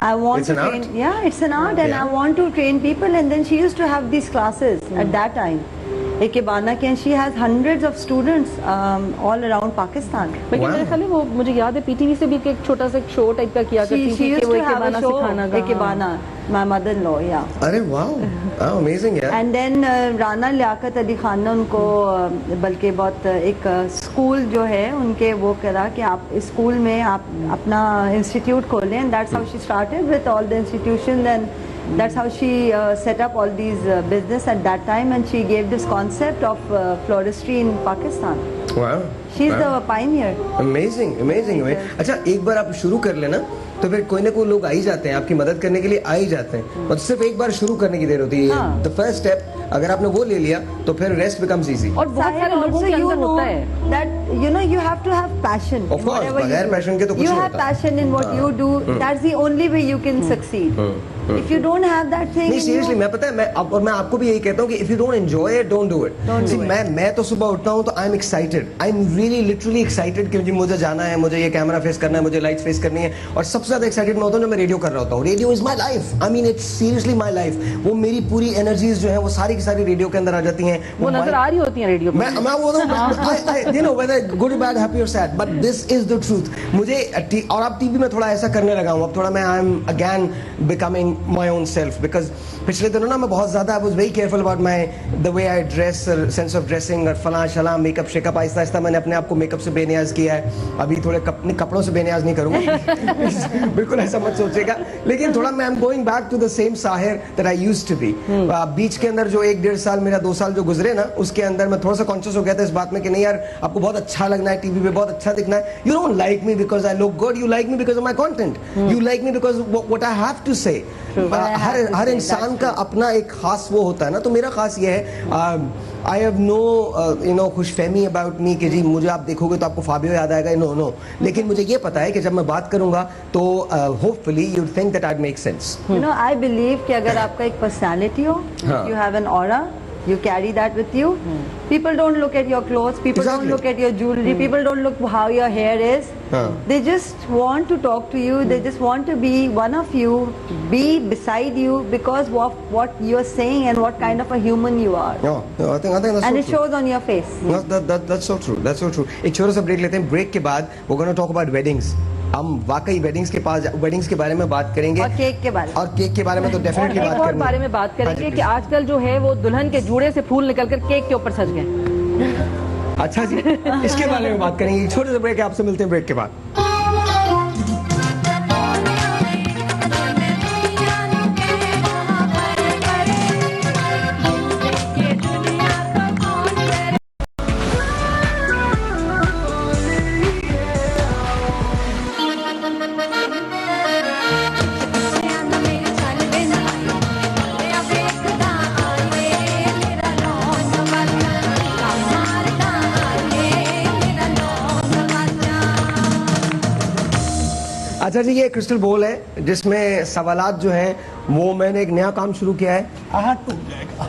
S5: I want
S6: It's
S5: to
S6: an
S5: train.
S6: art?
S5: Yeah, it's an art, and
S6: Yeah.
S5: I want to train people. And then she used to have these classes at that time. Ikebana ki, and she has hundreds of students all around Pakistan.
S3: बल्कि मेरे ख्याल में वो मुझे याद है PTV से भी एक छोटा सा शो टाइप का किया करती
S5: She
S3: थी
S5: used
S3: कि वो
S5: to have a
S3: ikebana
S5: show,
S3: सिखाना का
S5: Ikebana, my mother-in-law, yeah.
S6: अरे वाओ, अमेजिंग यार।
S5: एंड देन राना लियाकत अली खान ने उनको बल्कि बहुत एक स्कूल जो है उनके वो करा कि आप इस स्कूल में आप अपना इंस्टीट्यूट खोलें, and that's how she started with all the institution, and that's how she set up all these business at that time, and she gave this concept of floristry in Pakistan.
S6: Wow.
S5: She's the pioneer.
S6: Amazing, amazing. अच्छा, एक बार आप शुरू कर लेना तो फिर कोई ना कोई लोग आ ही जाते हैं, आपकी मदद करने के लिए आ ही जाते हैं, और सिर्फ एक बार शुरू करने की देर होती है। द फर्स्ट स्टेप अगर आपने वो ले लिया तो फिर रेस्ट बिकम्स इजी।
S3: और बहुत सारे लोगों के अंदर होता है
S5: that you know you have to have passion.
S6: Of course, बगैर पैशन के तो कुछ
S5: you
S6: नहीं
S5: have
S6: होता।
S5: passion in what you do. That's the only way you can succeed. If you don't have that thing,
S6: नहीं seriously मैं पता है मैं आपको भी यही कहता हूँ कि if you don't enjoy it don't do it. मैं तो सुबह उठता हूँ तो I am excited, I am really literally excited कि मुझे जाना है, मुझे ये कैमरा फेस करना है, मुझे लाइट्स फेस करनी है, और सबसे ज्यादा एक्साइटेड मैं होता हूँ जब मैं रेडियो कर रहा होता हूँ। Radio is my life, I mean it's seriously my life. वो मेरी पूरी एनर्जीज जो है वो सारी की सारी रेडियो के अंदर आ जाती हैं।
S3: वो नजर आ रही होती है रेडियो
S6: मैं वो you know whether good bad happy और sad, but this is the truth. मुझे और अब टीवी में थोड़ा ऐसा करने लगा हूँ, अब थोड़ा मैं I M again becoming my own self, because पिछले दिनों ना मैं बहुत ज्यादा I was very careful about my the way I dress, sense of dressing और फला शला, मेकअप शेकअप। आहिस्ता आहिस्ता मैंने अपने आप को मेकअप से बेनियाज किया है। अभी थोड़े अपने कपड़ों से बेनियाज नहीं करूंगा बिल्कुल ऐसा मत सोचिएगा, लेकिन थोड़ा मैं I am going back to the same साहिर that I used to be. बीच के अंदर जो 1-1.5 साल मेरा 2 साल जो गुजरे ना, उसके अंदर मैं थोड़ा सा कॉन्शियस हो गया था इस बात में कि नहीं यार आपको बहुत अच्छा लगना है, टीवी पे बहुत अच्छा दिखना है। You don't like me because I look good, you like me because of my content, you like me because what I have to say. हर इंसान का अपना एक खास वो होता है ना, तो मेरा खास ये है आई हैव नो खुशफहमी अबाउट मी कि जी मुझे आप देखोगे तो आपको फाबियो याद आएगा, नो, लेकिन मुझे ये पता है कि जब मैं बात करूंगा तो hopefully you think that I make sense.
S5: You know I believe कि अगर आपका एक पर्सनालिटी हो, you have an aura, you carry that with you. People don't look at your clothes, people don't look at your jewelry, people don't look how your hair is. They just want to talk to you, they just want to be one of you, be beside you because of what you're saying and what kind of a human you are.
S6: I think that's
S5: and
S6: so
S5: it
S6: true.
S5: shows on your face.
S6: That's so true, that's so true. एक छोटा सा break लेते हैं, break के बाद we're going to talk about weddings. हम वाकई weddings के बारे में बात करेंगे,
S5: और केक के बारे में
S6: तो डेफिनेटली बात
S3: करेंगे। और बारे में बात करेंगे कि आजकल जो है वो दुल्हन के जूड़े से फूल निकलकर केक के ऊपर सज गए।
S6: अच्छा जी, इसके बारे में बात करेंगे। छोटे से ब्रेक है, आपसे मिलते हैं ब्रेक के बाद। अच्छा जी, ये क्रिस्टल बॉल है जिसमें सवालात जो हैं वो मैंने एक नया काम शुरू किया है। टूट जाएगा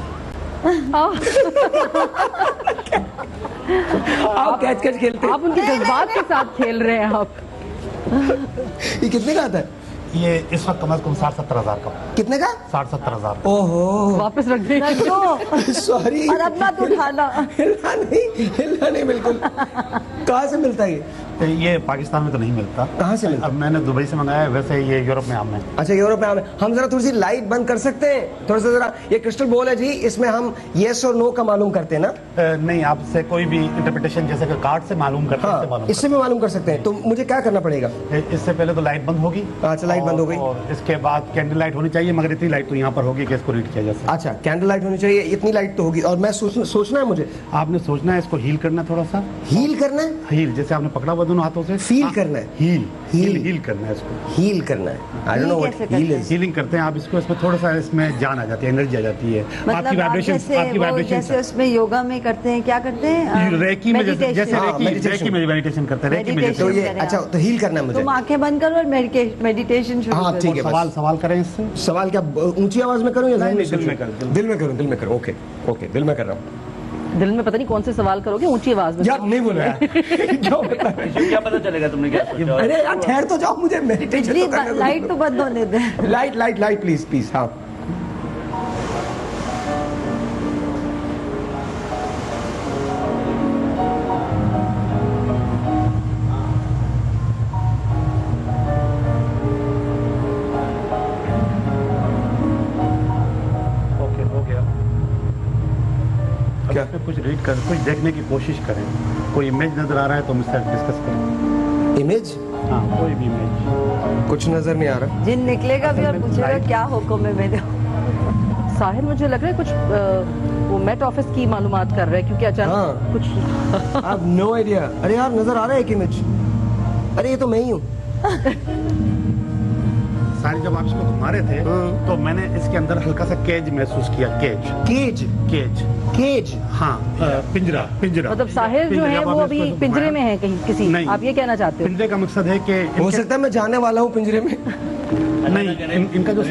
S6: आप कैच खेलते हैं,
S3: आप उनके जज्बात के साथ खेल रहे हैं आप।
S6: ये कितने का आता है?
S4: ये इस वक्त कम से कम 60-70 हज़ार का।
S6: कितने का?
S4: 60-70 हज़ार।
S6: ओहो,
S3: वापस रख दो।
S6: सॉरी,
S5: और अपना तो उठाना।
S6: हिलना नहीं बिल्कुल। कहाँ से मिलता है
S4: ये पाकिस्तान में तो नहीं मिलता।
S6: कहाँ से मिलता?
S4: अब मैंने दुबई से मंगाया है, वैसे ये यूरोप में आम है।
S6: अच्छा, यूरोप में आम है। हम जरा थोड़ी सी लाइट बंद कर सकते हैं थोड़ा सा जरा? ये क्रिस्टल बॉल है जी, इसमें हम येस और नो का मालूम करते हैं ना?
S4: नहीं, आपसे कोई भी इंटरप्रिटेशन जैसे कि कार्ड से मालूम करते हैं,
S6: इससे भी मालूम कर सकते हैं। तो मुझे क्या करना पड़ेगा?
S4: इससे पहले तो लाइट बंद होगी।
S6: अच्छा, लाइट बंद हो गई।
S4: और इसके बाद कैंडल लाइट होनी चाहिए, मगर इतनी लाइट तो यहाँ पर होगी कि इसको रीड किया जा सके।
S6: अच्छा, कैंडल लाइट होनी चाहिए, इतनी लाइट तो होगी। और मैं सोचना है मुझे,
S4: आपने सोचना है इसको हील करना है, थोड़ा सा
S6: हील करना है।
S4: हील जैसे आपने पकड़ा हुआ दोनों हाथों से,
S6: फील करना है।
S4: हील करना है इसको,
S6: हील करना है। I don't know what heal is.
S4: Healing करते हैं आप इसको, इसमें थोड़ा सा इसमें जान आ जाती है, एनर्जी आ जाती है। आपकी वाइब्रेशन
S5: जैसे उसमें योगा में करते हैं, क्या करते हैं?
S4: रेकी में जैसे रेकी में मेडिटेशन करते हैं, रेकी में।
S6: तो ये अच्छा, तो हील करना है मुझे।
S5: तुम आंखें बंद करो और मेडिटेशन शुरू करो।
S6: हाँ ठीक है।
S4: सवाल करें इससे।
S6: सवाल क्या ऊंची आवाज में करूं या
S4: दिल में करूं?
S6: दिल में करूं। ओके, दिल में कर रहा हूं।
S3: दिल में पता नहीं कौन से सवाल करोगे, ऊंची आवाज में।
S2: यार नहीं बोल रहा है
S8: क्या पता चलेगा तुमने क्या सोचा?
S2: अरे यार ठहर तो जाओ, मुझे मेडिटेशन तो करने दो।
S5: लाइट तो बंद होने दे।
S2: Light please please. हाँ
S4: क्या कुछ रीड कर, कुछ देखने की कोशिश करें, कोई इमेज नजर आ रहा है तो मुझसे डिस्कस करें।
S6: इमेज?
S4: हाँ, कोई भी इमेज।
S6: कुछ नजर नहीं आ रहा।
S5: जिन निकलेगा भी और पूछेगा क्या हुक्म है मेरे।
S3: साहिर मुझे लग रहा है कुछ वो मेट ऑफिस की मालूमात कर रहा है, क्योंकि अचानक कुछ
S6: आई हैव नो आइडिया। अरे यार नजर आ रहा है एक इमेज। अरे ये तो मैं ही हूँ।
S4: सारी जब आप इसको घुमा रहे थे तो मैंने इसके अंदर हल्का सा केज महसूस किया। केज। हाँ, पिंजरा।
S3: मतलब साहिर जो है वो अभी पिंजरे में है कहीं किसी,
S4: नहीं,
S3: आप ये कहना चाहते हो?
S4: पिंजरे का मकसद है कि
S6: हो सकता है मैं जाने वाला हूँ पिंजरे में।
S4: नहीं, इनका जो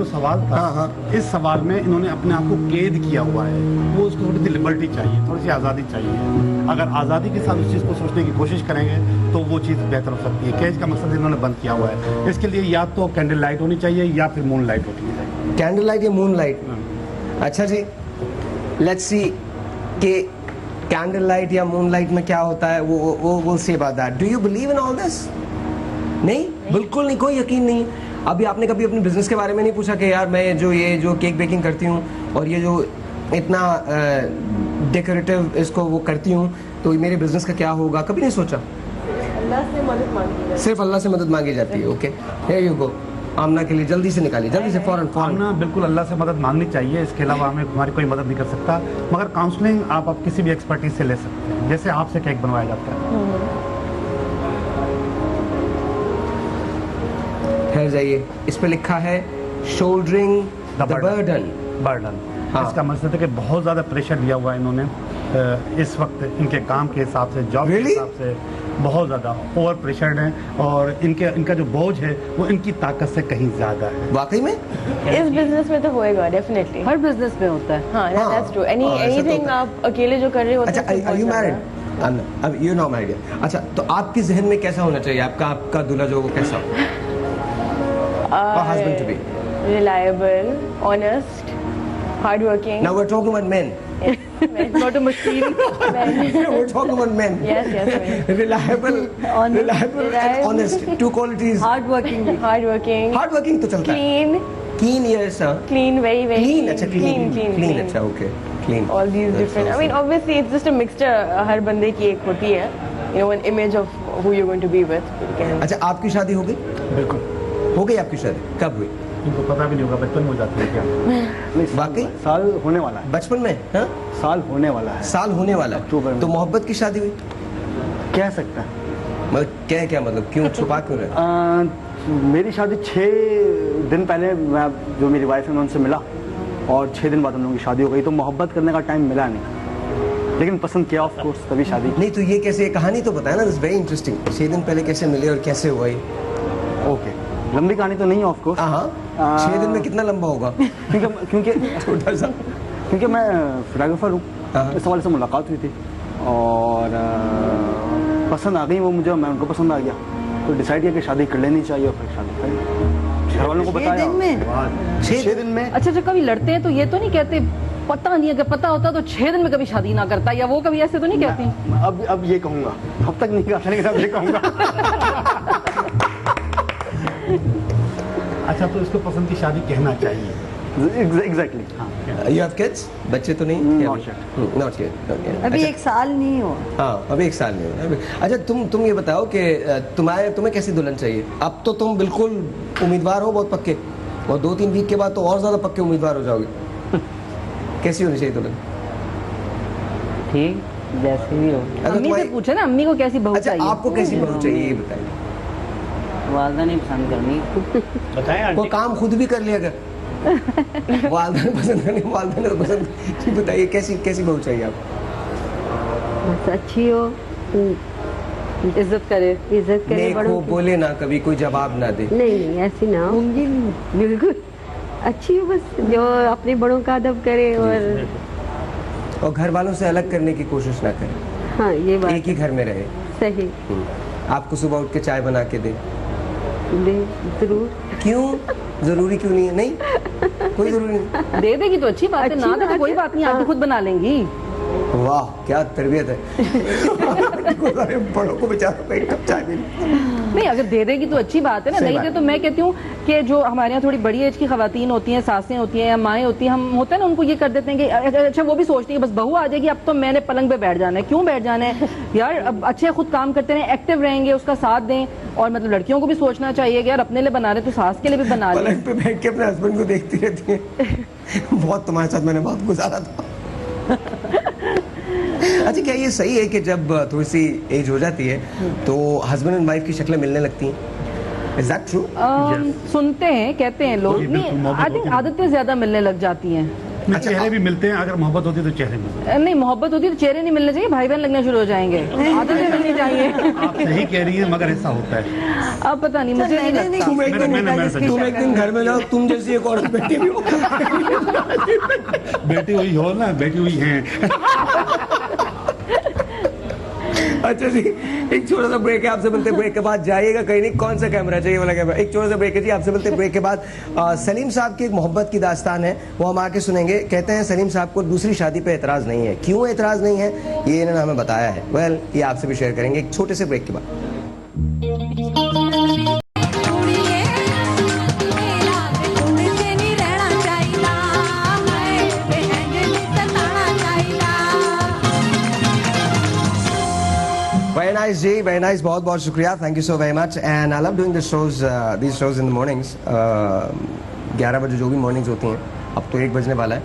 S4: सवाल था,
S6: हाँ।
S4: इस सवाल में इन्होंने अपने आप को कैद किया हुआ है। वो उसको थोड़ी सी लिबर्टी चाहिए, थोड़ी सी आज़ादी चाहिए। अगर आज़ादी के साथ उस चीज़ को सोचने की कोशिश करेंगे तो वो चीज़ बेहतर हो सकती है। कैद का मकसद इन्होंने बंद किया हुआ है। इसके लिए या तो कैंडल लाइट होनी चाहिए या फिर मून लाइट होनी चाहिए।
S6: कैंडल लाइट या मून लाइट? अच्छा जी, लेट्स सी कि कैंडल लाइट या मून लाइट में क्या होता है। वो say about that. Do you believe in all this? नहीं, बिल्कुल नहीं, कोई यकीन नहीं। अभी आपने कभी अपने बिजनेस के बारे में नहीं पूछा कि यार मैं जो केक बेकिंग करती हूँ और ये जो इतना डेकोरेटिव इसको वो करती हूँ तो मेरे बिजनेस का क्या होगा? कभी नहीं सोचा?
S10: अल्लाह से मदद मांगी है।
S6: सिर्फ अल्लाह से मदद मांगी जाती है। Okay, here you go. Aamna के लिए जल्दी से निकालिए, जल्दी से फौरन।
S4: आमना बिल्कुल अल्लाह से मदद मांगनी चाहिए, इसके अलावा हमें हमारी कोई मदद नहीं कर सकता। मगर काउंसलिंग आप किसी भी एक्सपर्टीज से ले सकते हैं, जैसे आपसे केक बनवाया जाता है।
S6: ठहर जाइए, इस पे लिखा है शोल्डरिंग द बर्डन। हाँ।
S4: इसका मकसद है कि बहुत ज़्यादा प्रेशर दिया हुआ है इन्होंने इस वक्त इनके काम के हिसाब से, जॉब के हिसाब से बहुत ज़्यादा ओवर प्रेशर्ड है और इनका जो बोझ है वो इनकी ताकत से कहीं ज़्यादा है।
S6: वाकई में
S10: इस बिजनेस में तो होएगा डेफिनेटली,
S3: हर बिजनेस में होता है।
S10: हाँ, दैट्स ट्रू। एनीथिंग आप अकेले जो कर रहे होते हैं।
S6: अच्छा, आर यू मैरिड? अब यू नो मैरिड। अच्छा, तो आपके जहन में कैसा होना चाहिए आपका दूल्हा जो वो कैसा हो? Husband to be
S10: reliable, honest, hardworking.
S6: Now we're talking about men.
S3: Not a machine.
S6: We're talking about men.
S10: Yes, men.
S6: Reliable and honest. Two qualities.
S10: Hardworking.
S6: Hardworking तो चलता है. Clean, yes sir.
S10: Clean, very
S6: clean. अच्छा,
S10: clean.
S6: अच्छा, okay. Clean.
S10: All these different. I mean, obviously, it's just a mixture. हर बंदे की एक होती है. You know, an image of who you're going to be with.
S6: अच्छा, आपकी शादी हो गई?
S4: बिल्कुल
S6: हो गई आपकी शादी? कब हुई?
S4: इनको पता भी नहीं होगा, बचपन में हो जाती है क्या?
S12: वाकई साल होने वाला है।
S6: बचपन में? हाँ?
S12: साल होने वाला है
S6: अक्टूबर में। तो मोहब्बत की शादी हुई?
S12: कह सकता है।
S6: मतलब क्या मतलब, क्यों छुपा क्यों रहे?
S12: मेरी शादी 6 दिन पहले मैं जो मेरी वाइफ है मैं उनसे मिला और 6 दिन बाद हम लोगों की शादी हो गई। तो मोहब्बत करने का टाइम मिला नहीं, लेकिन पसंद किया ऑफ कोर्स, तभी शादी।
S6: नहीं तो ये कैसे, कहानी तो बताया ना, दिस वेरी इंटरेस्टिंग। 6 दिन पहले कैसे मिले और कैसे हुआ ये?
S12: ओके, लंबी कहानी तो नहीं है ऑफ कोर्स।
S6: 6 दिन में कितना लंबा होगा?
S12: क्योंकि
S6: छोटा सा,
S12: क्योंकि मैं फोटोग्राफर हूँ, इस हवाले से मुलाकात हुई थी और पसंद आ गई वो मुझे, मैं उनको पसंद आ गया, तो डिसाइड किया कि शादी कर लेनी चाहिए और फिर शादी करी। घर वालों को बताया 6 दिन में।
S3: अच्छा, जब कभी लड़ते हैं तो ये तो नहीं कहते पता नहीं, अगर पता होता तो 6 दिन में कभी शादी ना करता, या वो कभी ऐसे तो नहीं कहती?
S12: अब ये कहूँगा, अब तक नहीं कहा, लेकिन अब ये कहूँगा।
S4: अच्छा, तो इसको पसंद की शादी कहना चाहिए।
S12: Exactly.
S6: You have kids? बच्चे तो नहीं?
S12: Not yet.
S5: अभी 1 साल नहीं हो।
S6: हाँ, अभी 1 साल नहीं हो। अच्छा, तुम ये बताओ कि तुम्हें कैसी दुल्हन चाहिए? अब तो तुम बिल्कुल उम्मीदवार हो बहुत पक्के, और 2-3 वीक के बाद तो और ज्यादा पक्के उम्मीदवार हो जाओगे। कैसी होनी चाहिए दुल्हन?
S9: ठीक, जैसी भी हो।
S3: अम्मी से पूछे ना, अम्मी को कैसी बहू चाहिए?
S6: अच्छा, आपको कैसी बहू चाहिए ये बताइए।
S9: वालदा नहीं पसंद करनी,
S8: बताएं।
S6: वो काम खुद भी कर लिया कर। वालदा ने पसंद करनी, वालदा ने पसंद। बताइए कैसी बहू चाहिए आपको?
S5: बस अच्छी हो,
S3: इज्जत करे
S5: बड़ों की।
S6: बोले ना, कभी कोई जवाब ना दे।
S5: नहीं ऐसी ना हो, बिल्कुल अच्छी हो, बस जो अपने बड़ों का अदब करे और
S6: और घर वालों से अलग करने की कोशिश ना करें।
S5: हाँ ये बात
S6: एक ही घर में रहे।
S5: सही।
S6: आपको सुबह उठ के चाय बना के दे
S5: जरूर।
S6: क्यों जरूरी क्यों नहीं है? नहीं कोई जरूरी नहीं।
S3: दे देगी तो अच्छी बात है, ना दे तो कोई बात नहीं, आप खुद बना लेंगी।
S6: वाह क्या तरबियत है। बड़ों को बेचारों को एक कप चाय
S3: नहीं, अगर दे देगी तो अच्छी बात है ना, नहीं दे तो मैं कहती हूँ कि जो हमारे यहाँ थोड़ी बड़ी एज की खवातीन होती हैं, सासें होती हैं या माएँ होती हैं, हम होता है ना उनको ये कर देते हैं कि अच्छा वो भी सोचती है बस बहू आ जाएगी अब तो मैंने पलंग पे बैठ जाना है। क्यों बैठ जाना है यार, अब अच्छे खुद काम करते रहे, एक्टिव रहेंगे, उसका साथ दें। और मतलब लड़कियों को भी सोचना चाहिए कि यार अपने लिए बना रहे तो सास के लिए भी बना रहे।
S6: पलंग पे बैठ के अपने हस्बैंड को देखती रहती है। बहुत तुम्हारे साथ मैंने बहुत गुजारा था। अच्छा क्या ये सही है कि जब थोड़ी सी एज हो जाती है तो हस्बैंड एंड वाइफ की शक्लें मिलने लगती हैं? Is that true?
S3: सुनते हैं, कहते हैं लोग, नहीं आई थिंक आदतें ज्यादा मिलने लग जाती हैं।
S4: अच्छा, चेहरे भी मिलते हैं, अगर मोहब्बत होती है तो चेहरे मिलते हैं।
S3: नहीं मोहब्बत होती है तो चेहरे नहीं मिलने चाहिए, भाई बहन लगने शुरू हो जाएंगे, आदतें मिलनी चाहिए।
S4: आप सही कह रही हैं मगर ऐसा होता है।
S3: अब पता नहीं, मुझे नहीं लगता।
S6: तुम एक दिन घर में जाओ, तुम जैसी एक औरत बैठी भी हो।
S4: बेटी हुई हो ना, बेटी हुई है।
S6: अच्छा जी, एक छोटा सा ब्रेक है, आपसे मिलते ब्रेक के बाद। जाइएगा कहीं नहीं, कौन सा कैमरा चाहिए वाला कैमरा। एक छोटा सा ब्रेक है जी, आपसे मिलते ब्रेक के बाद। सलीम साहब की एक मोहब्बत की दास्तान है, वो हम आके सुनेंगे। कहते हैं सलीम साहब को दूसरी शादी पे एतराज नहीं है। क्यों एतराज नहीं है ये इन्होंने हमें बताया है। वेल ये आपसे भी शेयर करेंगे एक छोटे से ब्रेक के बाद। Very nice जी, very nice, बहुत बहुत शुक्रिया, thank you so very much and I love doing these shows in the mornings। 11 बजे जो भी मॉर्निंग्स होती हैं, अब तो 1 बजने वाला है,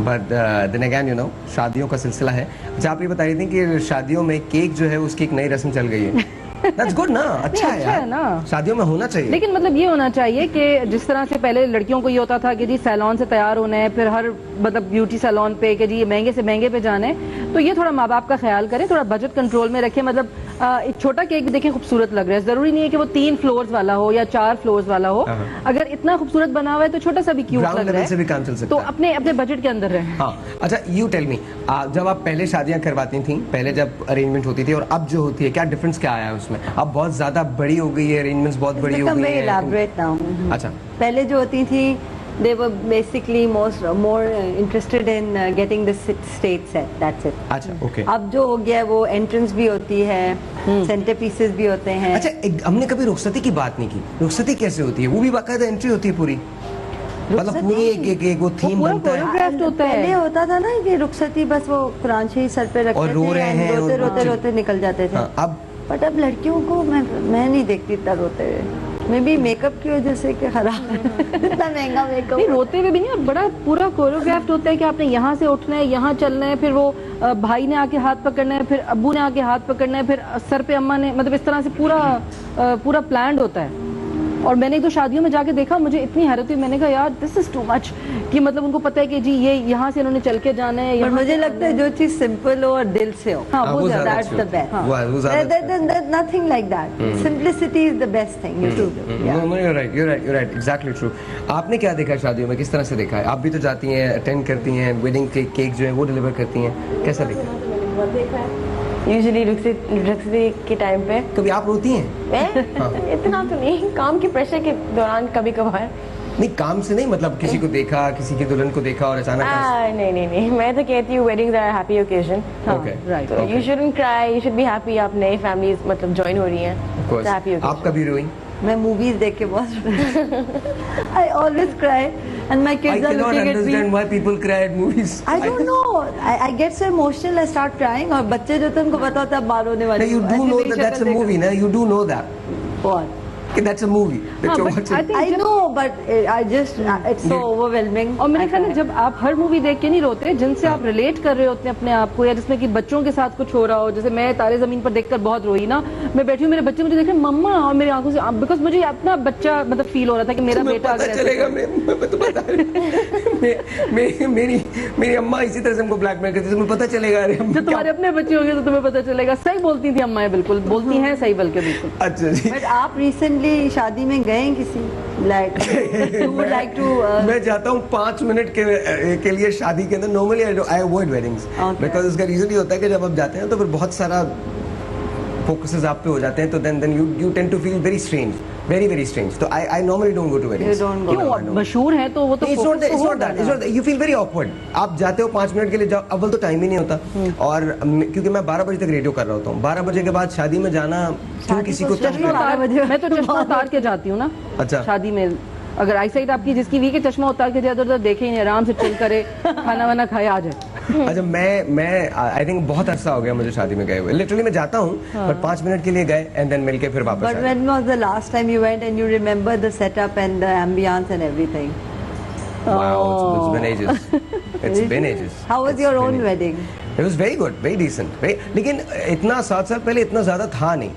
S6: but then again you know शादियों का सिलसिला है। अच्छा आप ये बता रही थी कि शादियों में केक जो है उसकी एक नई रस्म चल गई है। That's good ना, अच्छा है यार,
S3: ना
S6: शादियों में होना चाहिए।
S3: लेकिन मतलब ये होना चाहिए कि जिस तरह से पहले लड़कियों को ये होता था कि जी सैलून से तैयार होना है, फिर हर मतलब ब्यूटी सैलून पे कि जी महंगे से महंगे पे जाना है, तो ये थोड़ा माँ बाप का ख्याल करें, थोड़ा बजट कंट्रोल में रखें। मतलब एक छोटा केक भी देखें खूबसूरत लग रहा है, जरूरी नहीं है कि वो 3 फ्लोर्स वाला हो या 4 फ्लोर्स वाला हो। अगर इतना खूबसूरत बना हुआ है तो छोटा सा भी क्यूट लग रहा है,
S6: से भी काम चल सकता
S3: तो अपने अपने बजट के अंदर रहे।
S6: हाँ अच्छा यू टेल मी, जब आप पहले शादियां करवाती थी, पहले जब अरेंजमेंट होती थी और अब जो होती है, क्या डिफरेंस क्या आया है उसमें? अब बहुत ज्यादा बड़ी हो गई है, अरेंजमेंट्स बहुत बड़ी हो गई है।
S5: Elaborate now.
S6: अच्छा
S5: पहले जो होती थी they were basically more interested in getting the stage set, that's it।
S6: अच्छा ओके।
S5: अब जो हो गया है वो एंट्रेंस भी होती है, सेंटर पीसेस भी होते हैं।
S6: अच्छा हमने कभी रुखसती की बात नहीं की, रुखसती कैसे होती है? वो भी बाकायदा एंट्री होती है पूरी, मतलब पूरी एक वो थीम बनता है।
S5: पहले होता था ना कि रुखसती बस वो कुरान शरीफ सर पे रखते
S6: और रो रहे हैं,
S5: रोते रोते निकल जाते थे।
S6: अब
S5: बट अब लड़कियों को मैं नहीं देखती इतना रोते हुए, मे बी मेकअप की वजह से कि खराब इतना महंगा मेकअप।
S3: नहीं रोते हुए भी नहीं, और बड़ा पूरा कोरियोग्राफ्ड होता है कि आपने यहाँ से उठना है, यहाँ चलना है, फिर वो भाई ने आके हाथ पकड़ना है, फिर अब्बू ने आके हाथ पकड़ना है, फिर सर पे अम्मा ने, मतलब इस तरह से पूरा प्लान्ड होता है। और मैंने तो शादियों में जाके देखा, मुझे इतनी हैरत हुई, मैंने कहा यार दिस इज टू मच, कि मतलब उनको पता है कि जी ये यहाँ से इन्होंने चल के जाना है।
S5: पर मुझे लगता है जो चीज सिंपल हो और दिल से हो,
S3: हाँ वो
S5: that's the best. Nothing like that, simplicity is the best thing you do.
S6: you're right, exactly true। आपने क्या देखा शादियों में, किस तरह से देखा है? आप भी तो जाती हैं, अटेंड करती हैं, वेडिंग केक जो है वो डिलीवर करती हैं, कैसा देखा है?
S10: यूजुअली रुखसती के टाइम पे।
S6: कभी आप रोती हैं?
S10: इतना तो नहीं, काम के प्रेशर के दौरान कभी कभार।
S6: नहीं काम से नहीं, मतलब किसी को देखा, किसी की दुल्हन को देखा और अचानक
S10: नहीं, मैं तो कहती हूँ weddings are happy occasion.
S3: Right,
S10: you shouldn't cry, you should be happy. आप नई फैमिलीज मतलब ज्वाइन हो रही हैं, हैप्पी ओकेजन।
S6: आप कभी रोई?
S5: मैं मूवीज देख के बहुत I always cry and my kids are looking at me।
S6: I cannot understand why people cry at movies।
S5: I don't know, I get so emotional, I start crying। और बच्चे जो थे उनको पता होता है बाल होने वाली।
S6: You do know that that's a movie, ना? You do know that।
S5: What?
S6: That's a movie that you're watching।
S5: I know, but I just it's so overwhelming।
S3: और मेरे ख्याल में जब आप हर मूवी देख के नहीं रोते, जिनसे आप रिलेट कर रहे होते हैं अपने आप को, या जिसमें कि बच्चों के साथ कुछ हो रहा हो, जैसे मैं तारे जमीन पर देखकर बहुत रोई ना, मैं बैठी हूँ, मेरे बच्चे मुझे देख रहे मम्मा, और मेरी आंखों से, बिकॉज मुझे अपना बच्चा मतलब फील हो रहा था कि मेरा बेटा
S6: पता चलेगा। मेरी अम्मा इसी तरह से हमको ब्लैकमेल करती थी, तुम्हें पता चलेगा। अरे
S3: जब तुम्हारे अपने बच्चे होंगे तो तुम्हें पता चलेगा। सही बोलती थी अम्माएं, बिल्कुल बोलती हैं सही, बल्कि बिल्कुल।
S6: अच्छा जी।
S5: बट आप रिसेंटली शादी में गए किसी लाइक टू?
S6: मैं जाता हूँ 5 मिनट के लिए शादी के अंदर। Normally I avoid weddings because उसका रीजन ये होता है कि जब आप जाते हैं तो फिर बहुत सारा फोकसेस आप पे हो जाते हैं, तो then you tend to feel very strange, very strange. तो I normally don't go to weddings.
S3: क्यों? मशहूर है तो वो तो
S6: it's not that you feel very awkward. आप जाते हो 5 मिनट के लिए, जाओ, अव्वल तो टाइम ही नहीं होता, और क्योंकि मैं 12 बजे तक रेडियो कर रहा होता हूँ, 12 बजे के बाद शादी में जाना क्यों किसी को?
S3: मैं तो चश्मा उतार के जाती हूँ ना। अच्छा। शादी में अगर आई साइड आपकी जिसकी वीक है, चश्मा उतार के जाए तो देखे ही नहीं, आराम से चिल करे, खाना वाना खाए आ जाए।
S6: अच्छा, मैं आई थिंक बहुत अच्छा हो गया मुझे शादी में गए हुए। लिटरली मैं जाता हूँ पर 5 मिनट के लिए गए एंड देन मिलके फिर वापस।
S5: But when was the last time you went and you remember the setup and the ambience and everything?
S6: Wow, it's been ages. It's been ages.
S5: How was your own wedding?
S6: It was very good, very decent. लेकिन इतना 7 साल पहले इतना ज्यादा था नहीं,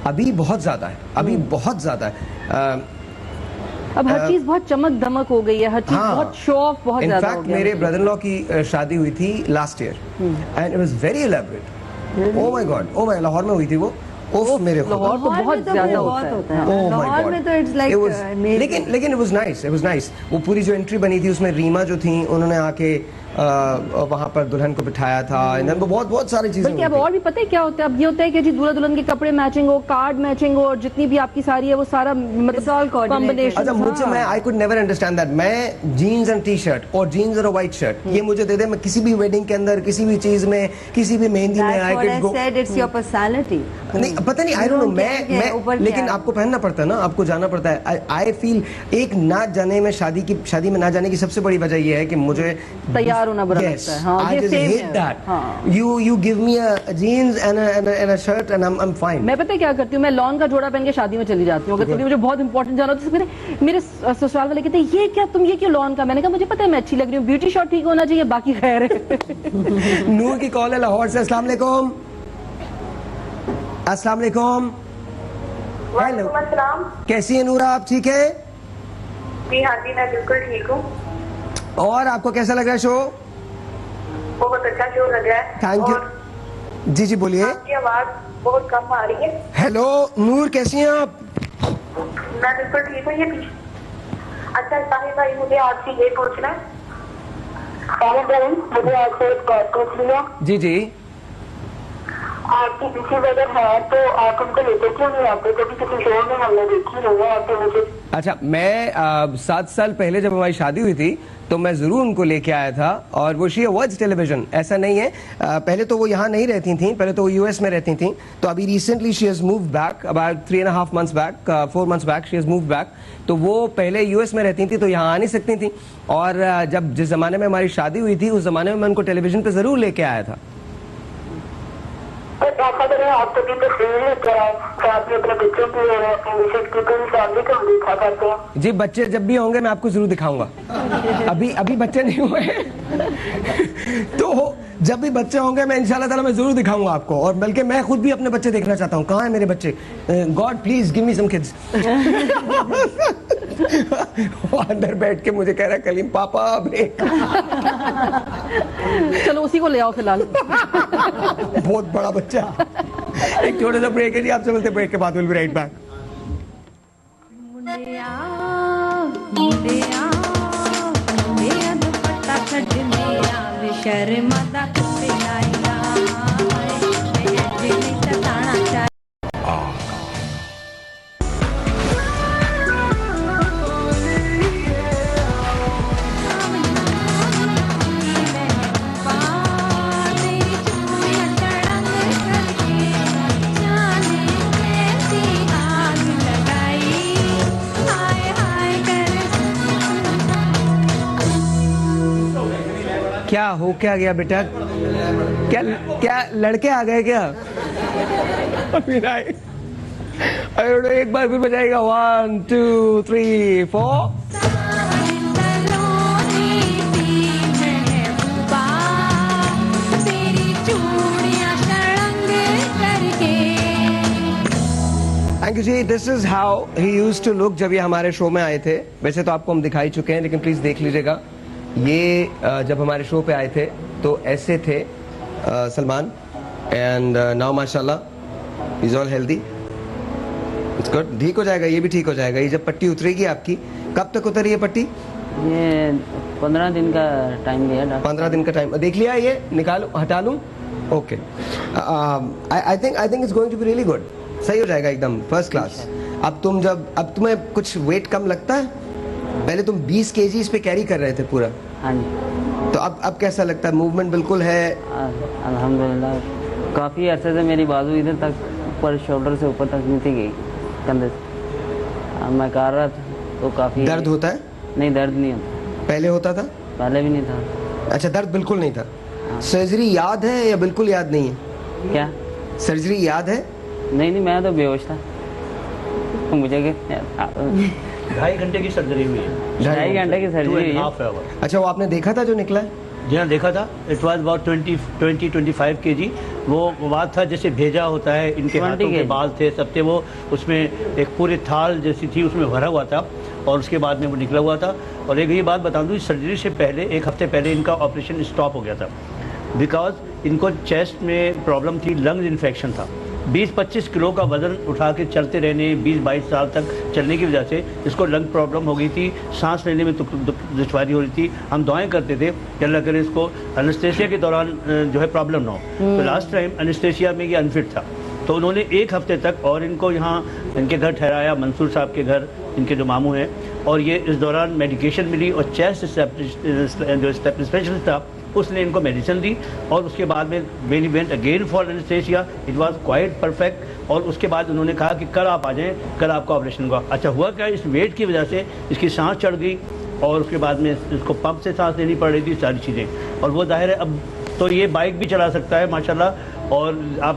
S6: अभी बहुत ज्यादा है, अभी बहुत ज्यादा है।
S3: अब हर चीज बहुत चमक दमक हो गई है, हर चीज बहुत शो ऑफ बहुत ज्यादा हो गया।
S6: इनफैक्ट मेरे ब्रदर इन लॉ की शादी हुई थी last year and it was very elaborate. Oh my God, oh my, Lahore में हुई थी वो। मेरे
S3: लाहौर तो बहुत ज्यादा होता है।
S5: लाहौर में तो इट्स लाइक,
S6: लेकिन इट वाज नाइस। वो पूरी जो एंट्री बनी थी उसमें रीमा जो थी उन्होंने आके वहाँ पर दुल्हन को बिठाया था, बहुत सारी चीजें।
S3: बल्कि अब और भी पता है क्या होता है, अब ये होता है कि जी दूल्हा दुल्हन के कपड़े मैचिंग हो, कार्ड मैचिंग हो, और जितनी भी आपकी सारी है वो सारा मतलब कॉम्बिनेशन।
S6: अच्छा, मुझे मैं I could never understand that. मैं जीन्स एंड टी शर्ट और जीन्स और व्हाइट शर्ट ये मुझे दे दे, मैं किसी भी वेडिंग के अंदर, किसी भी चीज में, किसी भी मेहंदी में I could go.
S5: It's your personality.
S6: नहीं पता नहीं, आई डोंट नो, मैं लेकिन आपको पहनना पड़ता है ना, आपको जाना पड़ता है। आई फील एक ना जाने में, शादी में ना जाने की सबसे बड़ी वजह ये है कि मुझे
S3: तैयार होना बुरा लगता है।
S6: I just hate that. You give me a jeans and a shirt and I'm fine.
S3: मैं पता है क्या करती हूँ, मैं लॉन का जोड़ा पहन के शादी में चली जाती हूँ। अगर कभी मुझे बहुत इंपॉर्टेंट जाना होता है तो मेरे ससुराल वाले कहते हैं ये क्या, तुम ये क्यों लॉन का? मैंने कहा मुझे पता है मैं अच्छी लग रही हूँ, ब्यूटी शॉट ठीक होना चाहिए, बाकी खैर है।
S6: नूर की कॉल है लाहौर से। अस्सलाम वालेकुम। अस्सलाम वालेकुम। हेलो, कैसी है नूरा, आप ठीक है?
S13: जी हाँ जी, मैं बिल्कुल ठीक हूँ।
S6: और आपको कैसा लग रहा है शो?
S13: बहुत अच्छा शो लग रहा है।
S6: Thank you. जी बोलिए।
S13: आपकी आवाज बहुत कम आ रही है।
S6: हेलो नूर, कैसी हैं आप?
S13: मैं बिल्कुल ठीक हूँ। ये अच्छा साहिब भाई, मुझे आपसे ये पूछना है, मुझे आपसे एक बात पूछनी है।
S6: जी।
S13: आपकी किसी वजह है तो आप उनको लेते क्यों नहीं आते? कभी किसी शो में हमने देखी नहीं है आपको। मुझे
S6: अच्छा, मैं 7 साल पहले जब हमारी शादी हुई थी तो मैं जरूर उनको लेके आया था, और वो शी अवॉइड्स टेलीविजन। ऐसा नहीं है, पहले तो वो यहाँ नहीं रहती थी, पहले तो वो यूएस में रहती थी, तो अभी recently she has moved back, about 3.5 months back, 4 months back she has moved back. तो वो पहले यूएस में रहती थी तो यहाँ आ नहीं सकती थी, और जब जिस जमाने में हमारी शादी हुई थी उस जमाने में मैं उनको टेलीविजन पे जरूर लेके आया था।
S13: ऐसा करें, आप कभी तस्वीर लेकर आए तो आपने अपने बच्चों की और अपने मिसेज की पूरी फैमिली को दिखा करते हैं।
S6: जी, बच्चे जब भी होंगे मैं आपको जरूर दिखाऊंगा। अभी बच्चे नहीं हुए तो जब भी बच्चे होंगे मैं इंशाल्लाह ताला मैं जरूर दिखाऊंगा आपको, और बल्कि मैं खुद भी अपने बच्चे देखना चाहता हूँ। कहाँ है मेरे बच्चे? God please give me some kids. वो अंदर बैठ के मुझे कह रहा है कलीम पापा ब्रेक।
S3: चलो उसी को ले आओ फिलहाल।
S6: बहुत बड़ा बच्चा। एक छोटा सा ब्रेक है जी, आपसे मिलते ब्रेक के बाद विल बी राइट बैक। क्या हो क्या गया बेटा? क्या लड़के आ गए क्या? एक बार फिर बजाएगा 1 2 3 4। थैंक यू जी। This is how he used to look जब ये हमारे शो में आए थे। वैसे तो आपको हम दिखाई चुके हैं, लेकिन प्लीज देख लीजिएगा। ये जब हमारे शो पे आए थे तो ऐसे थे सलमान, एंड नाउ माशाल्लाह is all healthy. It's good. ठीक हो जाएगा, ये भी ठीक हो जाएगा। ये जब पट्टी उतरेगी आपकी, कब तक उतरी है पट्टी?
S9: ये 15 दिन का टाइम लिया डॉक्टर।
S6: 15 दिन का टाइम देख लिया। ये निकालूं, हटा लूं? Okay. I think it's going to be really good. सही हो जाएगा एकदम फर्स्ट क्लास। अब तुम्हें कुछ वेट कम लगता है? पहले तुम 20 kg पे कैरी कर रहे थे पूरा।
S9: हाँ जी।
S6: तो अब कैसा लगता है? मूवमेंट बिल्कुल है?
S9: अल्हम्दुलिल्लाह। काफ़ी अरसे से मेरी बाजू इधर तक ऊपर, शोल्डर से ऊपर तक नहीं थी गई, कंधे से। मैं कर रहा था तो काफ़ी।
S6: दर्द होता है?
S9: नहीं, दर्द नहीं होता।
S6: पहले होता था?
S9: पहले भी नहीं था।
S6: अच्छा, दर्द बिल्कुल नहीं था। सर्जरी याद है या बिल्कुल याद नहीं है?
S9: क्या
S6: सर्जरी याद है?
S9: नहीं, मैं तो बेहोश था। मुझे
S8: 2.5 घंटे की सर्जरी हुई है।
S9: 2.5 घंटे की सर्जरी हुई है।
S6: अच्छा, वो आपने देखा था जो निकला है?
S8: जी हाँ, देखा था। It was about 20-25 kg। वो बात था जैसे भेजा होता है। इनके हाथों के बाल थे, सब थे। वो उसमें एक पूरे थाल जैसी थी, उसमें भरा हुआ था, और उसके बाद में वो निकला हुआ था। और एक ये बात बता दूँ, सर्जरी से पहले 1 हफ्ते पहले इनका ऑपरेशन स्टॉप हो गया था, बिकॉज इनको चेस्ट में प्रॉब्लम थी, लंग्स इन्फेक्शन था। 20-25 किलो का वजन उठा के चलते रहने, 20-22 साल तक चलने की वजह से इसको लंग प्रॉब्लम हो गई थी, सांस लेने में दुश्वारी हो रही थी। हम दुआएं करते थे कि अल्लाह करे इसको एनेस्थेसिया के दौरान जो है प्रॉब्लम ना हो। तो लास्ट टाइम एनेस्थेसिया में ये अनफिट था, तो उन्होंने 1 हफ्ते तक और इनको यहाँ इनके घर ठहराया, मंसूर साहब के घर, इनके जो मामू हैं। और ये इस दौरान मेडिकेशन मिली, और चेस्ट जो स्पेशलिस्ट था उसने इनको मेडिसिन दी, और उसके बाद में when went again for anaesthesia, it was quite perfect. और उसके बाद उन्होंने कहा कि कल आप आ जाएं, कल आपका ऑपरेशन हुआ। अच्छा हुआ क्या, इस वेट की वजह से इसकी सांस चढ़ गई, और उसके बाद में इसको पंप से सांस लेनी पड़ रही थी, सारी चीज़ें। और वो जाहिर है अब तो ये बाइक भी चला सकता है माशाल्लाह, और आप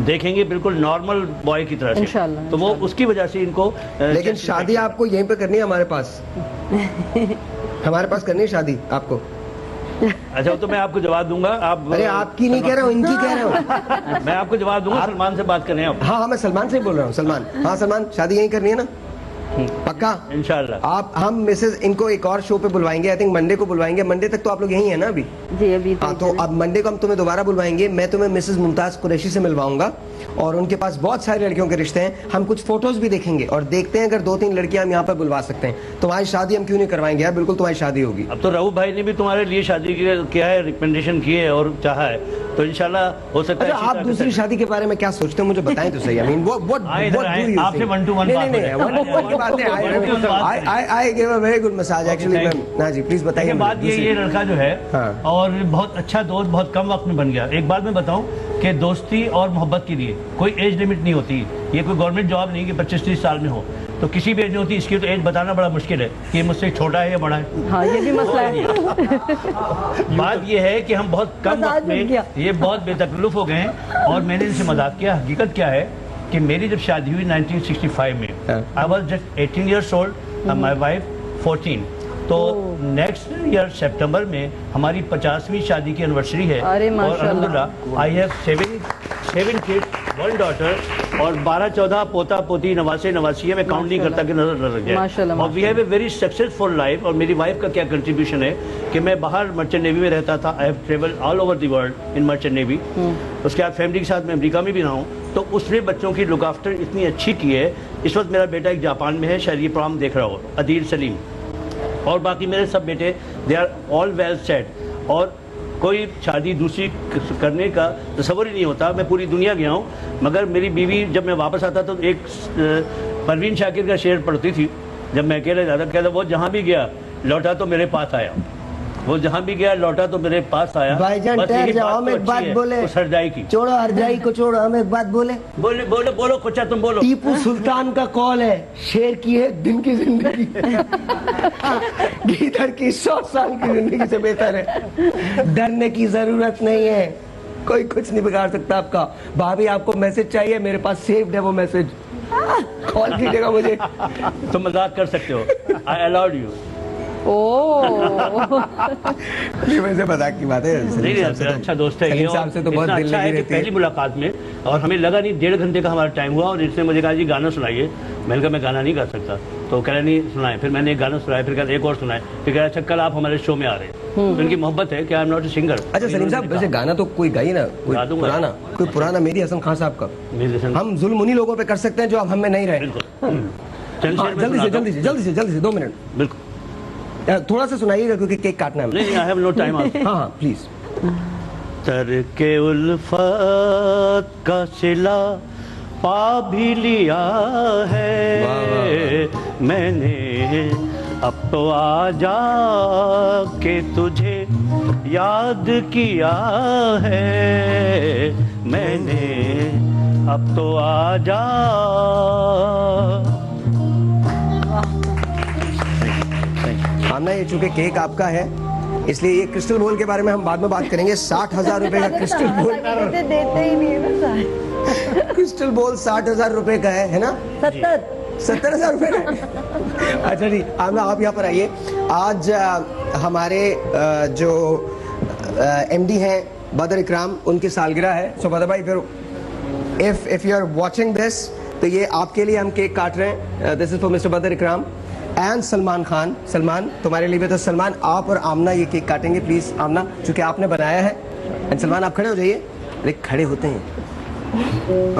S8: देखेंगे बिल्कुल नॉर्मल बॉय की तरह से। तो वो उसकी वजह से इनको।
S6: लेकिन शादी आपको यहीं पे करनी है हमारे पास। हमारे पास करनी है शादी आपको।
S8: अच्छा, तो मैं आपको जवाब दूंगा। आप
S6: अरे आपकी नहीं कह रहा हूँ, इनकी कह रहा हूँ।
S8: मैं आपको जवाब दूंगा। सलमान से बात कर रहे हैं आप?
S6: हाँ, मैं सलमान से बोल रहा हूँ। सलमान, हाँ सलमान, शादी यहीं करनी है ना? पक्का?
S8: इंशाल्लाह।
S6: आप हम मिसेज इनको एक और शो पे बुलवाएंगे, आई थिंक मंडे को बुलवाएंगे। मंडे तक तो आप लोग यहीं है ना अभी?
S5: जी अभी।
S6: हाँ, तो अब मंडे को हम तुम्हें दोबारा बुलवाएंगे। मैं तुम्हें मिसेज मुमताज कुरैशी से मिलवाऊंगा, और उनके पास बहुत सारी लड़कियों के रिश्ते हैं। हम कुछ फोटोज भी देखेंगे और देखते हैं अगर 2-3 लड़कियां हम यहाँ पर बुलवा सकते हैं। तुम्हारी शादी हम क्यों नहीं करवाएंगे यार, बिल्कुल तुम्हारी शादी होगी।
S8: अब तो रऊफ भाई ने भी तुम्हारे लिए शादी किया है, रिकमेंडेशन की है और चाहा है, तो इंशाल्लाह हो सकता है।
S6: आप दूसरी शादी के बारे में क्या सोचते हो, मुझे बताएं तो सही। आई मीन
S8: आपसे 1-to-1
S6: I gave a very good massage actually. ना जी, प्लीज बताइए।
S8: बात ये लड़का जो है, और बहुत अच्छा दोस्त बहुत कम वक्त में बन गया। एक बात मैं बताऊं कि दोस्ती और मोहब्बत के लिए कोई एज लिमिट नहीं होती। ये कोई गवर्नमेंट जॉब नहीं कि 25-30 साल में हो, तो किसी भी एज नहीं होती। इसकी तो एज बताना बड़ा मुश्किल है कि मुझसे छोटा है या बड़ा है।
S3: हाँ, ये भी मसला है।
S8: बात ये है कि हम बहुत कम वक्त में ये बहुत बेतकल्लुफ हो गए हैं, और मैंने इनसे मजाक किया। हकीकत क्या है कि मेरी जब शादी हुई 1965 में, I was just 18 years old, my wife 14। तो नेक्स्ट ईयर सितंबर में हमारी 50वीं शादी की एनिवर्सरी है, और अल्हम्दुलिल्लाह आई हैव 7 kids, 1 daughter, और 12-14 पोता पोती, नवासे नवासी है। मैं काउंट नहीं करता कि नजर न लग जाए। और we have a very successful life. और मेरी वाइफ का क्या कंट्रीब्यूशन है कि मैं बाहर मर्चेंट नेवी में रहता था। I have travelled all over the world in merchant navy. उसके बाद फैमिली के साथ मैं अमेरिका में भी रहा हूँ, तो उसने बच्चों की लुक आफ्टर इतनी अच्छी की है। इस वक्त मेरा बेटा एक जापान में है, शायद ये प्रोग्राम देख रहा हो, अदील सलीम, और बाकी मेरे सब बेटे they are all well set. और कोई शादी दूसरी करने का तस्वर ही नहीं होता। मैं पूरी दुनिया गया हूँ, मगर मेरी बीवी जब मैं वापस आता तो एक परवीन शाकिर का शेर पढ़ती थी। जब मैं अकेले जाता, कहता वो जहाँ भी गया लौटा तो मेरे पास आया, वो जहाँ भी गया लौटा तो मेरे पास आया।
S2: भाईजान ठहर जाओ, हम एक बात बोले।
S8: उस हरजाई की
S2: छोड़ो, हरजाई को छोड़ो, हम एक बात बोले।
S8: बोलो कोचा, तुम बोलो।
S2: टीपू सुल्तान का कॉल है, शेर की है दिन की जिंदगी, गीदड़ की 100 साल की जिंदगी से बेहतर है। डरने की जरूरत नहीं है, कोई कुछ नहीं बिगाड़ सकता आपका। भाभी आपको मैसेज चाहिए, मेरे पास सेव्ड है वो मैसेज, कॉल कीजिएगा मुझे।
S8: तुम मजाक कर सकते हो, आई अलाउड यू।
S6: नहीं वैसे मजाक की बात है।
S8: नहीं अच्छा दोस्त है ये,
S6: साहब से तो बहुत दिल
S8: अच्छा है कि पहली मुलाकात में और हमें लगा नहीं 1.5 घंटे का हमारा टाइम हुआ और इसने मुझे कहा जी गाना सुनाइए। मैंने कहा मैं गाना नहीं गा सकता, तो कह रहा नहीं सुनाए। फिर मैंने एक गाना सुनाया, फिर कहा एक और सुनाए, फिर कह रहा अच्छा कल आप हमारे शो में आ रहे हैं। तो इनकी मोहब्बत है कि I am not a singer.
S6: अच्छा सलीम साहब वैसे गाना तो कोई गाइए ना, कोई पुराना मेरी हसन खान साहब का। हम जुल्म उन्हीं लोगों पे कर सकते हैं जो अब हमें नहीं रहे। जल्दी से 2 मिनट बिल्कुल थोड़ा सा सुनाइएगा क्योंकि केक काटना है।
S8: नहीं आई हैव नो टाइम।
S6: हाँ प्लीज।
S8: तरके उल्फत का सिला पा भी लिया है मैंने, अब तो आ जा के तुझे याद किया है मैंने, अब तो आ जा।
S6: आमना ये चूंकि केक आपका है इसलिए ये क्रिस्टल बॉल के बारे में हम बाद में बात करेंगे। 60,000 रुपए का क्रिस्टल बॉल
S5: देते ही नहीं है।
S6: क्रिस्टल बॉल 60,000 रुपए का है ना? 70,000 रुपए का। अच्छा जी आमना आप यहाँ पर आइए। आज हमारे जो MD हैं बदर इकराम उनकी सालगिरह है। सो बदर भाई फिर if you are watching this तो ये आपके लिए हम केक काट रहे हैं। This is for mister Badar Ikram and Salman Khan. Salman तुम्हारे लिए भी। तो सलमान आप और आमना ये केक काटेंगे प्लीज। आमना चूंकि आपने बनाया है एंड सलमान आप खड़े हो जाइए। अरे खड़े होते हैं।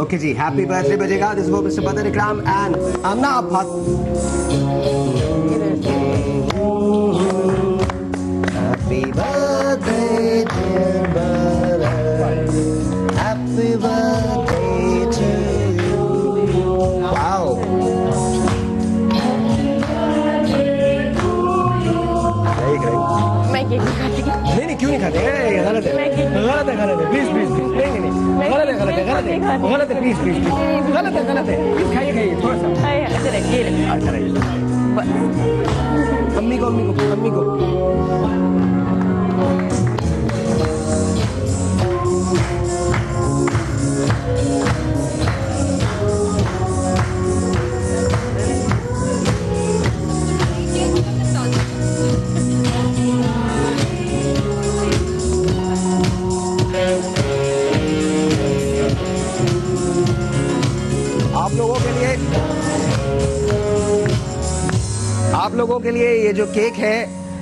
S6: ओके जी हैप्पी बर्थडे बजेगा। This for mister Badar Ikram and Amna आप हाथ। Happy birthday dear Badar, happy birthday to you. Wow नहीं क्यों नहीं खाते? गलत है प्लीज प्लीज नहीं गलत है प्लीज प्लीज गलत है खाइए थोड़ा सा। अच्छा रहिए अम्मी को आप लोगों के लिए ये जो केक है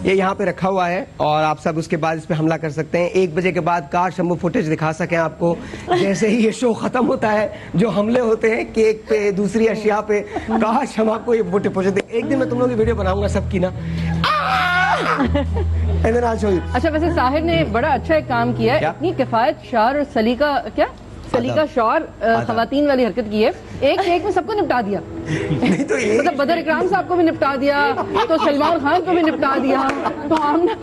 S6: ये यहाँ पे रखा हुआ है और आप सब उसके बाद इस पे हमला कर सकते हैं। 1 बजे के बाद काश हम वो फुटेज दिखा सकें आपको जैसे ही ये शो खत्म होता है जो हमले होते हैं केक पे दूसरी अशिया पे। काश हम आपको ये फुटेज दें। एक दिन मैं तुम लोगों की वीडियो बनाऊंगा सबकी ना।
S3: अच्छा वैसे साहिर ने बड़ा अच्छा एक काम किया है। इतनी किफायत शार और सलीका शौर खवातीन वाली हरकत की है। एक केक में सबको निपटा दिया।
S6: नहीं तो
S3: मतलब बदर इकराम साहब को भी निपटा दिया, तो सलमान खान को भी निपटा दिया, तो आमना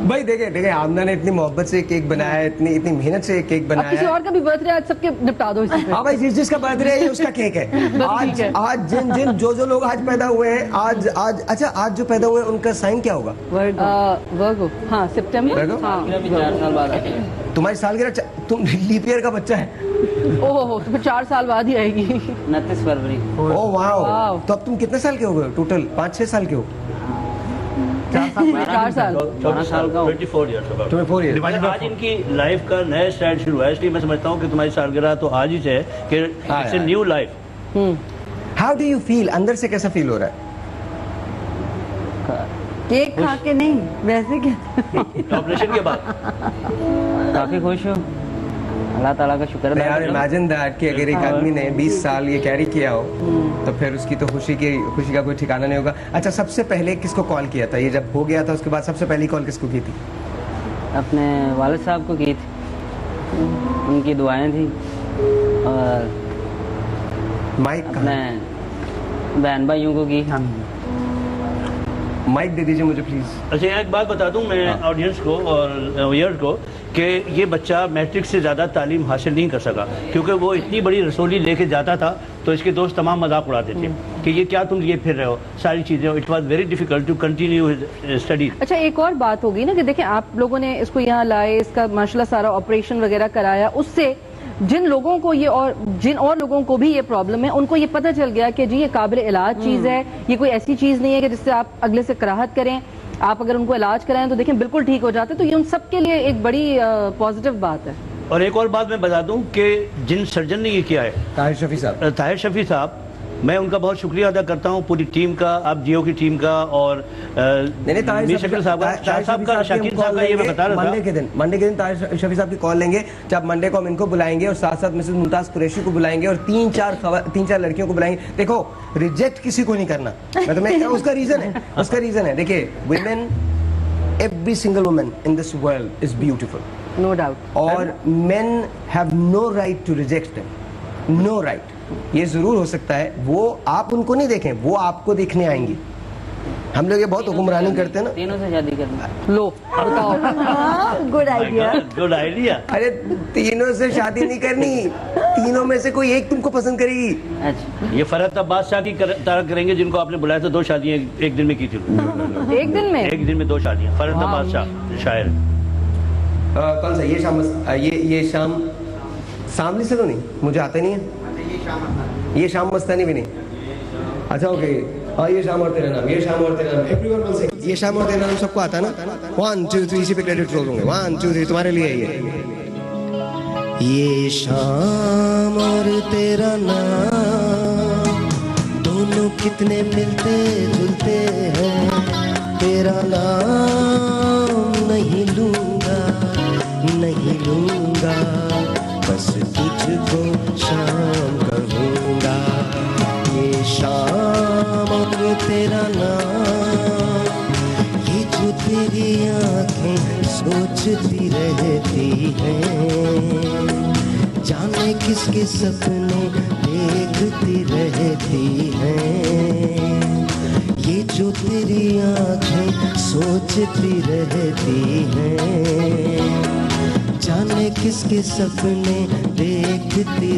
S6: भाई देखे आमना ने इतनी मोहब्बत से केक बनाया, इतनी मेहनत से केक बनाया।
S3: किसी और का भी बर्थडे आज सबके निपटा दो इसी पे।
S6: हाँ भाई जिसका बर्थडे है उसका केक है। आज जिन जो लोग आज पैदा हुए हैं आज अच्छा आज जो पैदा हुए हैं उनका साइन क्या होगा?
S3: वर्गो। हाँ सितंबर।
S6: तुम्हारी सालगिरह तुम लीप ईयर का बच्चा है।
S3: ओह तो फिर 4 साल बाद ही आएगी।
S9: 29 फरवरी।
S6: ओह वाह। तो अब तुम कितने साल के हो गए टोटल? 5-6 साल के हो?
S3: 4 साल
S8: 14 साल का 24 ईयर्स। आज इनकी लाइफ का नया स्टाइल शुरू है इसलिए मैं समझता हूँ कि तुम्हारी सालगिरह तो आज ही से है कि it's a new life.
S6: How do you feel? अंदर से कैसा फील हो रहा है?
S5: केक खा के नहीं वैसे क्या?
S8: ऑपरेशन के बाद
S9: काफी खुश हूँ। अल्लाह ताला का शुक्र है।
S6: यार इमेजिन दैट कि अगर एक आदमी ने 20 साल ये कैरी किया हो तो फिर उसकी तो खुशी का कोई ठिकाना नहीं होगा। अच्छा सबसे पहले किसको कॉल किया था? ये जब हो गया था उसके बाद सबसे पहली कॉल किसको की थी?
S9: अपने वालिद साहब को की थी। उनकी दुआएं थी और
S6: माइक
S9: अपने बहन भाइयों को की।
S6: माइक दे दीजिए मुझे प्लीज।
S8: अच्छा एक बात बता दूं मैं ऑडियंस को और व्यूअर्स को कि ये बच्चा मैट्रिक से ज़्यादा तालीम हासिल नहीं कर सका क्योंकि वो इतनी बड़ी रसोली लेके जाता था तो इसके दोस्त तमाम मजाक उड़ाते थे कि ये क्या तुम लिए फिर रहे हो सारी चीज़ें। It was very difficult to continue study.
S3: अच्छा एक और बात होगी ना कि देखें आप लोगों ने इसको यहाँ लाए, इसका माशाल्लाह सारा ऑपरेशन वगैरह कराया, उससे जिन लोगों को ये और जिन और लोगों को भी ये प्रॉब्लम है, उनको ये पता चल गया कि जी ये काबिल इलाज चीज़ है, ये कोई ऐसी चीज़ नहीं है कि जिससे आप अगले से कराहत करें। आप अगर उनको इलाज कराएं तो देखें बिल्कुल ठीक हो जाते, तो ये उन सब के लिए एक बड़ी पॉजिटिव बात है।
S8: और एक और बात मैं बता दूं कि जिन सर्जन ने ये किया है, ताहिर शफी साहब, मैं उनका बहुत शुक्रिया अदा करता हूं, पूरी टीम का, आप जियो की टीम का, और शकील साहब का, शाकिर साहब का, ये मैं बता रहा था।
S6: मंडे के दिन ताहिर शफी साहब की कॉल लेंगे, जब मंडे को हम इनको बुलाएंगे और साथ साथ मिसेस मुमताज कुरैशी को बुलाएंगे और तीन चार लड़कियों को बुलाएंगे। देखो, रिजेक्ट किसी को नहीं करना, मैं तुम्हें उसका रीजन है देखिए, women, every single woman in this world is beautiful,
S3: no doubt,
S6: और men have no right to reject them, no right। ये जरूर हो सकता है वो आप उनको नहीं देखें, वो आपको देखने आएंगी। हम लोग ये बहुत हुक्मरानी करते हैं ना,
S9: तीनों से शादी करना।
S3: लो बताओ, गुड आइडिया।
S6: अरे तीनों से शादी नहीं करनी, तीनों में से कोई एक तुमको पसंद करेगी।
S9: अच्छा,
S8: ये फरहत अब्बास शाह की तरह करेंगे, जिनको आपने बुलाया था, 2 शादियां एक दिन में की थी।
S3: एक दिन में 2 शादियां। फरहत अब्बास शाह शायर।
S6: कौन सा? ये शाम शामली से तो नहीं, मुझे आता नहीं है। ये शाम मस्तानी भी नहीं। अच्छा ओके, हाँ, ये शाम और तेरा नाम, ये शाम और तेरा नाम, एवरीवन विल से ये शाम और तेरा नाम सबको आता है ना। 1 2 3 इसी पे क्रेडिट रोल होंगे। 1 2 3 तुम्हारे लिए ये शाम और तेरा नाम दोनों कितने मिलते जुलते हैं। तेरा नाम नहीं लूंगा, बस तुझको शाम कहूँगा। ये शाम और तेरा नाम, ये जो तेरी आँखें सोचती रहती हैं, जाने किसके सपने देखती रहती हैं। ये जो तेरी आँखें सोचती रहती हैं, जाने किसके सपने देखती